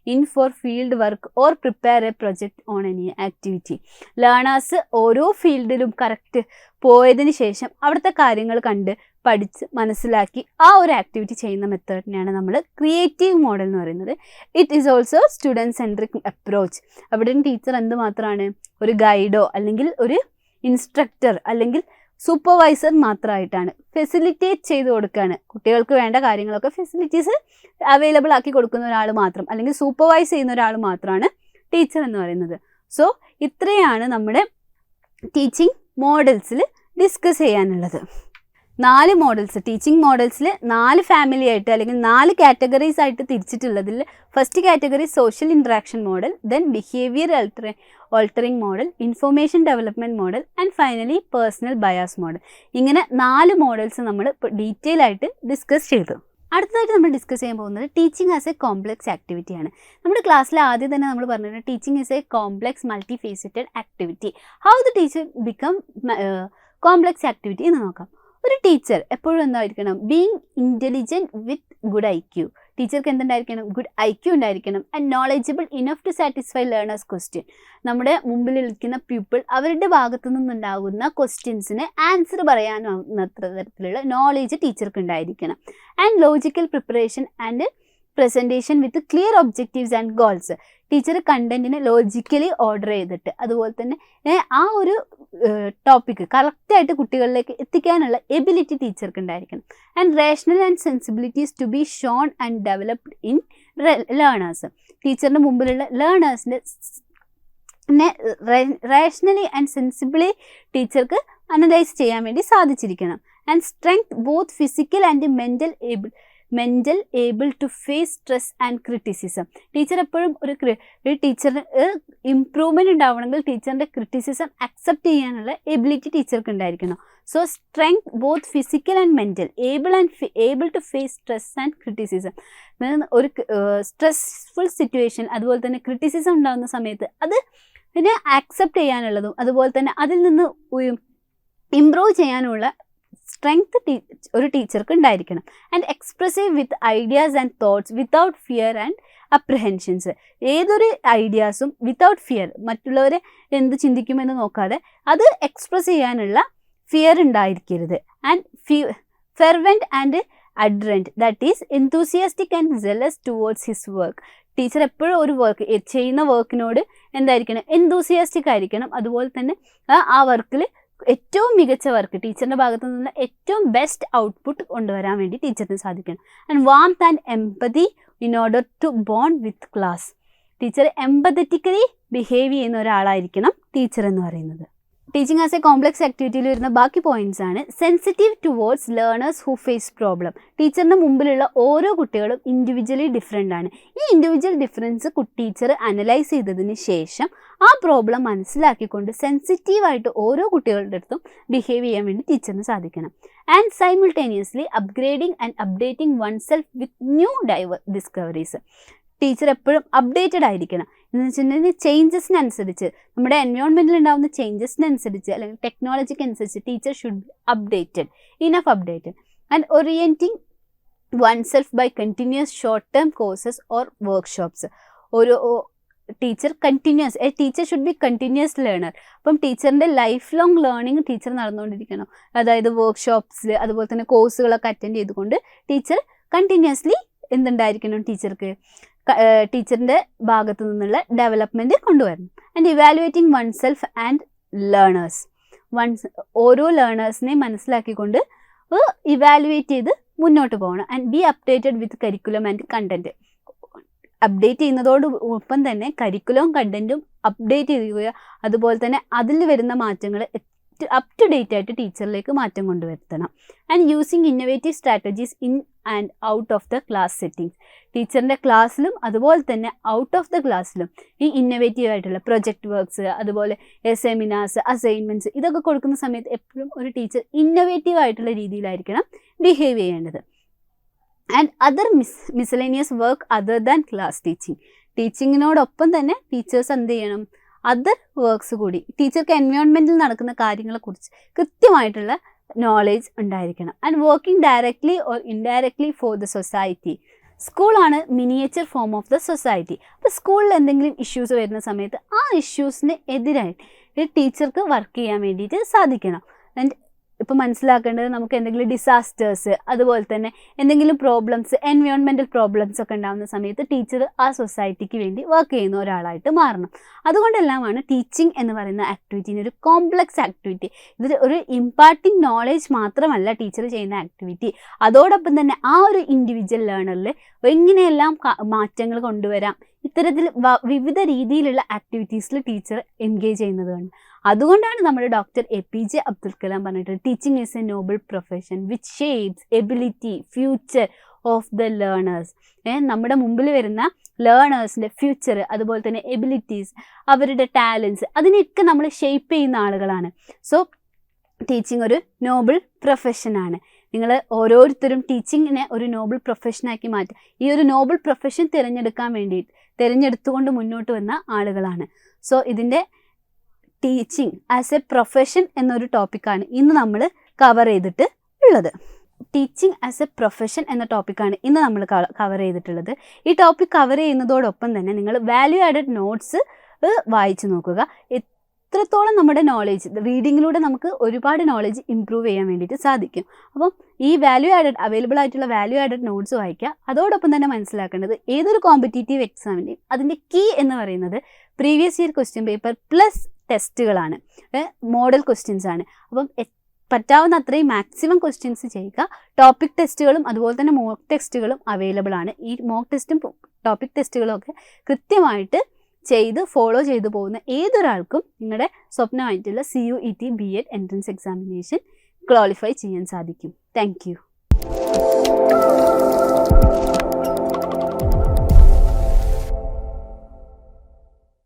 in for field work or prepare a project on any activity. Learners ഓരോ ഫീൽഡിലും കറക്റ്റ് പോയതിന് ശേഷം അവിടുത്തെ കാര്യങ്ങൾ കണ്ട് പഠിച്ച് മനസ്സിലാക്കി ആ ഒരു ആക്ടിവിറ്റി ചെയ്യുന്ന മെത്തേഡിനെയാണ് നമ്മൾ ക്രിയേറ്റീവ് മോഡൽ എന്ന് പറയുന്നത്. It is also student centric approach. അവിടെ ടീച്ചർ എന്തുമാത്രമാണ് ഒരു ഗൈഡോ അല്ലെങ്കിൽ ഒരു ഇൻസ്ട്രക്ടർ അല്ലെങ്കിൽ സൂപ്പർവൈസർ മാത്രമായിട്ടാണ്. ഫെസിലിറ്റേറ്റ് ചെയ്ത് കൊടുക്കുകയാണ്, കുട്ടികൾക്ക് വേണ്ട കാര്യങ്ങളൊക്കെ ഫെസിലിറ്റീസ് അവൈലബിൾ ആക്കി കൊടുക്കുന്ന ഒരാൾ മാത്രം, അല്ലെങ്കിൽ സൂപ്പർവൈസ് ചെയ്യുന്ന ഒരാൾ മാത്രമാണ് ടീച്ചർ എന്ന് പറയുന്നത്. സോ ഇത്രയാണ് നമ്മുടെ ടീച്ചിങ് മോഡൽസിൽ ഡിസ്കസ് ചെയ്യാനുള്ളത്. 4 മോഡൽസ്, ടീച്ചിങ് മോഡൽസിൽ 4 ഫാമിലി ആയിട്ട് അല്ലെങ്കിൽ 4 കാറ്റഗറീസ് ആയിട്ട് തിരിച്ചിട്ടുള്ളതിൽ first category social interaction model, then behaviour altering model, information development model and finally personal bias model. ഇങ്ങനെ 4 മോഡൽസ് നമ്മൾ ഇപ്പോൾ ഡീറ്റെയിൽ ആയിട്ട് ഡിസ്കസ് ചെയ്തു. അടുത്തതായിട്ട് നമ്മൾ ഡിസ്കസ് ചെയ്യാൻ പോകുന്നത് ടീച്ചിങ് ആസ് എ കോംപ്ലക്സ് ആക്ടിവിറ്റിയാണ്. നമ്മുടെ ക്ലാസ്സിൽ ആദ്യം തന്നെ നമ്മൾ പറഞ്ഞത് teaching is a complex multifaceted activity. How the teacher become complex activity എന്ന് നോക്കാം. ഒരു ടീച്ചർ എപ്പോഴും എന്തായിരിക്കണം? Being intelligent with good IQ. ടീച്ചർക്ക് എന്തുണ്ടായിരിക്കണം? ഗുഡ് IQ ഉണ്ടായിരിക്കണം. And knowledgeable enough to satisfy learners question. നമ്മുടെ മുമ്പിൽ ഇരിക്കുന്ന പീപ്പിൾ അവരുടെ ഭാഗത്തു നിന്നുണ്ടാകുന്ന ക്വസ്റ്റ്യൻസിന് ആൻസർ പറയാനാവുന്ന തരത്തിലുള്ള നോളേജ് ടീച്ചർക്ക് ഉണ്ടായിരിക്കണം. And logical preparation and presentation with clear objectives and goals. Teacher കണ്ടൻറ്റിനെ ലോജിക്കലി ഓർഡർ ചെയ്തിട്ട് അതുപോലെ തന്നെ ആ ഒരു ടോപ്പിക്ക് കറക്റ്റായിട്ട് കുട്ടികളിലേക്ക് എത്തിക്കാനുള്ള എബിലിറ്റി ടീച്ചർക്ക് ഉണ്ടായിരിക്കണം. And rational and sensibilities to be shown and developed in learners. ടീച്ചറിൻ്റെ മുമ്പിലുള്ള ലേണേഴ്സിൻ്റെ റേഷണലി ആൻഡ് സെൻസിബിളി ടീച്ചർക്ക് അനലൈസ് ചെയ്യാൻ വേണ്ടി സാധിച്ചിരിക്കണം. And strength both physical and mental able to face stress and criticism. Teacher എപ്പോഴും ഒരു ടീച്ചറിന് ഇംപ്രൂവ്മെൻറ്റ് ഉണ്ടാവണമെങ്കിൽ ടീച്ചറിൻ്റെ ക്രിറ്റിസിസം അക്സെപ്റ്റ് ചെയ്യാനുള്ള എബിലിറ്റി ടീച്ചർക്ക് ഉണ്ടായിരിക്കണം. So strength both physical and mental able to face stress and criticism. ഒരു സ്ട്രെസ്ഫുൾ സിറ്റുവേഷൻ അതുപോലെ തന്നെ ക്രിറ്റിസിസം ഉണ്ടാകുന്ന സമയത്ത് അതിനെ ആക്സെപ്റ്റ് ചെയ്യാനുള്ളതും അതുപോലെ തന്നെ അതിൽ നിന്ന് ഇംപ്രൂവ് ചെയ്യാനുള്ള സ്ട്രെങ്ത് ഒരു ടീച്ചർക്ക് ഉണ്ടായിരിക്കണം. And expressive with ideas and thoughts without fear and apprehensions. ഏതൊരു ഐഡിയാസും വിത്തൗട്ട് ഫിയർ, മറ്റുള്ളവരെ എന്ത് ചിന്തിക്കുമെന്ന് നോക്കാതെ അത് എക്സ്പ്രസ് ചെയ്യാനുള്ള ഫിയർ ഉണ്ടായിരിക്കരുത്. And fervent and ardent, that is enthusiastic and zealous towards his work. Teacher എപ്പോഴും ഒരു ചെയ്യുന്ന വർക്കിനോട് എന്തായിരിക്കണം? എന്തൂസിയാസ്റ്റിക് ആയിരിക്കണം. അതുപോലെ തന്നെ ആ വർക്കിൽ ഏറ്റവും മികച്ച വർക്ക് ടീച്ചറിൻ്റെ ഭാഗത്തു നിന്ന് ഏറ്റവും ബെസ്റ്റ് ഔട്ട്പുട്ട് കൊണ്ടുവരാൻ വേണ്ടി ടീച്ചറിന് സാധിക്കണം. And warmth and empathy in order to bond with class. Teacher empathetically behave ചെയ്യുന്ന ഒരാളായിരിക്കണം ടീച്ചർ എന്ന് പറയുന്നത്. ടീച്ചിങ് ആസ് എ കോംപ്ലക്സ് ആക്ടിവിറ്റിയിൽ വരുന്ന ബാക്കി പോയിന്റ്സ് ആണ് sensitive towards learners who face problem. ടീച്ചറിൻ്റെ മുമ്പിലുള്ള ഓരോ കുട്ടികളും ഇൻഡിവിജ്വലി ഡിഫറെൻ്റ് ആണ്. ഈ ഇൻഡിവിജ്വൽ ഡിഫറൻസ് ടീച്ചർ അനലൈസ് ചെയ്തതിന് ശേഷം ആ പ്രോബ്ലം മനസ്സിലാക്കിക്കൊണ്ട് സെൻസിറ്റീവായിട്ട് ഓരോ കുട്ടികളുടെ അടുത്തും ബിഹേവ് ചെയ്യാൻ വേണ്ടി ടീച്ചറിന് സാധിക്കണം. And simultaneously upgrading and updating one self with new discoveries. Teacher എപ്പോഴും അപ്ഡേറ്റഡ് ആയിരിക്കണം. എന്ന് വെച്ചിട്ടുണ്ടെങ്കിൽ ചേഞ്ചസിനനുസരിച്ച്, നമ്മുടെ എൻവയോൺമെൻറ്റിൽ ഉണ്ടാകുന്ന ചേഞ്ചസിനനുസരിച്ച് അല്ലെങ്കിൽ ടെക്നോളജിക്ക് അനുസരിച്ച് teacher should be updated, enough updated. And orienting oneself by continuous short term courses or workshops. ഒരു teacher teacher should be continuous learner. അപ്പം ടീച്ചറിൻ്റെ ലൈഫ് ലോങ് ലേണിംഗ് ടീച്ചർ നടന്നുകൊണ്ടിരിക്കണം. അതായത് വർക്ക്ഷോപ്സിൽ അതുപോലെ തന്നെ കോഴ്സുകളൊക്കെ അറ്റൻഡ് ചെയ്തുകൊണ്ട് ടീച്ചർ കണ്ടിന്യൂസ്ലി എന്തുണ്ടായിരിക്കണം? ടീച്ചറിൻ്റെ ഭാഗത്തു നിന്നുള്ള ഡെവലപ്മെൻറ്റ് കൊണ്ടുവരണം. And evaluating oneself and learners. ഓരോ ലേണേഴ്സിനെ മനസ്സിലാക്കിക്കൊണ്ട് ഇവാലുവേറ്റ് ചെയ്ത് മുന്നോട്ട് പോകണം. And be updated with curriculum and content. Update ചെയ്യുന്നതോടൊപ്പം തന്നെ കരിക്കുലവും കണ്ടൻറ്റും അപ്ഡേറ്റ് ചെയ്യുക, അതുപോലെ തന്നെ അതിൽ വരുന്ന മാറ്റങ്ങൾ അപ് ടു ഡേറ്റ് ആയിട്ട് ടീച്ചറിലേക്ക് മാറ്റം കൊണ്ടുവരുത്തണം. And using innovative strategies in and out of the class settings. ടീച്ചറിൻ്റെ ക്ലാസ്സിലും അതുപോലെ തന്നെ ഔട്ട് ഓഫ് ദ ക്ലാസ്സിലും ഈ ഇന്നോവേറ്റീവ് ആയിട്ടുള്ള പ്രൊജക്റ്റ് വർക്ക്സ്, അതുപോലെ സെമിനാർസ്, അസൈൻമെൻറ്റ്സ് ഇതൊക്കെ കൊടുക്കുന്ന സമയത്ത് എപ്പോഴും ഒരു ടീച്ചർ ഇന്നോവേറ്റീവ് ആയിട്ടുള്ള രീതിയിലായിരിക്കണം ബിഹേവ് ചെയ്യേണ്ടത്. And other miscellaneous work other than class teaching. ടീച്ചിങ്ങിനോടൊപ്പം തന്നെ ടീച്ചേഴ്സ് എന്ത് ചെയ്യണം? അതർ വർക്ക്സ് കൂടി. ടീച്ചർക്ക് എൻവയോൺമെൻറ്റിൽ നടക്കുന്ന കാര്യങ്ങളെക്കുറിച്ച് കൃത്യമായിട്ടുള്ള നോളേജ് ഉണ്ടായിരിക്കണം. And working directly or indirectly for the society. സ്കൂളാണ് miniature form of the society. അപ്പോൾ സ്കൂളിൽ എന്തെങ്കിലും ഇഷ്യൂസ് വരുന്ന സമയത്ത് ആ ഇഷ്യൂസിന് എതിരായിട്ട് ടീച്ചർക്ക് വർക്ക് ചെയ്യാൻ വേണ്ടിയിട്ട് സാധിക്കണം. ആൻഡ് ഇപ്പം മനസ്സിലാക്കേണ്ടത് നമുക്ക് എന്തെങ്കിലും ഡിസാസ്റ്റേഴ്സ് അതുപോലെ തന്നെ എന്തെങ്കിലും പ്രോബ്ലംസ് എൻവയോൺമെൻറ്റൽ പ്രോബ്ലംസ് ഒക്കെ ഉണ്ടാകുന്ന സമയത്ത് ടീച്ചർ ആ സൊസൈറ്റിക്ക് വേണ്ടി വർക്ക് ചെയ്യുന്ന ഒരാളായിട്ട് മാറണം. അതുകൊണ്ടെല്ലാമാണ് ടീച്ചിങ് എന്ന് പറയുന്ന ആക്ടിവിറ്റീന് ഒരു കോംപ്ലക്സ് ആക്ടിവിറ്റി. ഇത് ഒരു ഇമ്പാർട്ടിങ് നോളേജ് മാത്രമല്ല ടീച്ചർ ചെയ്യുന്ന ആക്ടിവിറ്റി, അതോടൊപ്പം തന്നെ ആ ഒരു ഇൻഡിവിജ്വൽ ലേണറിൽ എങ്ങനെയെല്ലാം മാറ്റങ്ങൾ കൊണ്ടുവരാം, ഇത്തരത്തിൽ വിവിധ രീതിയിലുള്ള ആക്ടിവിറ്റീസിൽ ടീച്ചർ എൻഗേജ് ചെയ്യുന്നതാണ്. അതുകൊണ്ടാണ് നമ്മുടെ ഡോക്ടർ APJ അബ്ദുൽ കലാം പറഞ്ഞിട്ട് teaching is a noble profession which shapes ability future of the learners. നമ്മുടെ മുമ്പിൽ വരുന്ന ലേണേഴ്സിൻ്റെ ഫ്യൂച്ചർ, അതുപോലെ തന്നെ എബിലിറ്റീസ്, അവരുടെ ടാലൻസ്, അതിനെയൊക്കെ നമ്മൾ ഷേപ്പ് ചെയ്യുന്ന ആളുകളാണ്. സോ ടീച്ചിങ് ഒരു നോബിൾ പ്രൊഫഷനാണ്. നിങ്ങൾ ഓരോരുത്തരും ടീച്ചിങ്ങിനെ ഒരു നോബിൾ പ്രൊഫഷനാക്കി മാറ്റുക. ഈ ഒരു നോബിൾ പ്രൊഫഷൻ തിരഞ്ഞെടുത്തുകൊണ്ട് മുന്നോട്ട് വന്ന ആളുകളാണ്. സോ ഇതിൻ്റെ ടീച്ചിങ് ആസ് എ പ്രൊഫഷൻ എന്നൊരു ടോപ്പിക്കാണ് ഇന്ന് നമ്മൾ കവർ ചെയ്തിട്ട് ഉള്ളത്. ടീച്ചിങ് ആസ് എ പ്രൊഫഷൻ എന്ന ടോപ്പിക്കാണ് ഇന്ന് നമ്മൾ കവർ ചെയ്തിട്ടുള്ളത്. ഈ ടോപ്പിക് കവർ ചെയ്യുന്നതോടൊപ്പം തന്നെ നിങ്ങൾ വാല്യൂ ആഡഡ് നോട്ട്സ് വായിച്ചു നോക്കുക. എത്രത്തോളം നമ്മുടെ നോളേജ് റീഡിങ്ങിലൂടെ നമുക്ക് ഒരുപാട് നോളേജ് ഇമ്പ്രൂവ് ചെയ്യാൻ വേണ്ടിയിട്ട് സാധിക്കും. അപ്പം ഈ അവൈലബിൾ ആയിട്ടുള്ള വാല്യൂ ആഡഡ് നോട്ട്സ് വായിക്കുക. അതോടൊപ്പം തന്നെ മനസ്സിലാക്കേണ്ടത് ഏതൊരു കോമ്പറ്റീറ്റീവ് എക്സാമിൻ്റെയും അതിൻ്റെ കീ എന്ന് പറയുന്നത് previous year question paper plus ടെസ്റ്റുകളാണ്, മോഡൽ ക്വസ്റ്റ്യൻസ് ആണ്. അപ്പം പറ്റാവുന്ന അത്രയും മാക്സിമം ക്വസ്റ്റ്യൻസ് ചെയ്യുക. ടോപ്പിക് ടെസ്റ്റുകളും അതുപോലെ തന്നെ മോക്ക് ടെസ്റ്റുകളും അവൈലബിൾ ആണ്. ഈ മോക്ക് ടെസ്റ്റും ടോപ്പിക് ടെസ്റ്റുകളും ഒക്കെ കൃത്യമായിട്ട് ഫോളോ ചെയ്തു പോകുന്ന ഏതൊരാൾക്കും നിങ്ങളുടെ സ്വപ്നമായിട്ടുള്ള CUET B.Ed entrance examination qualify ചെയ്യാൻ സാധിക്കും. Thank you.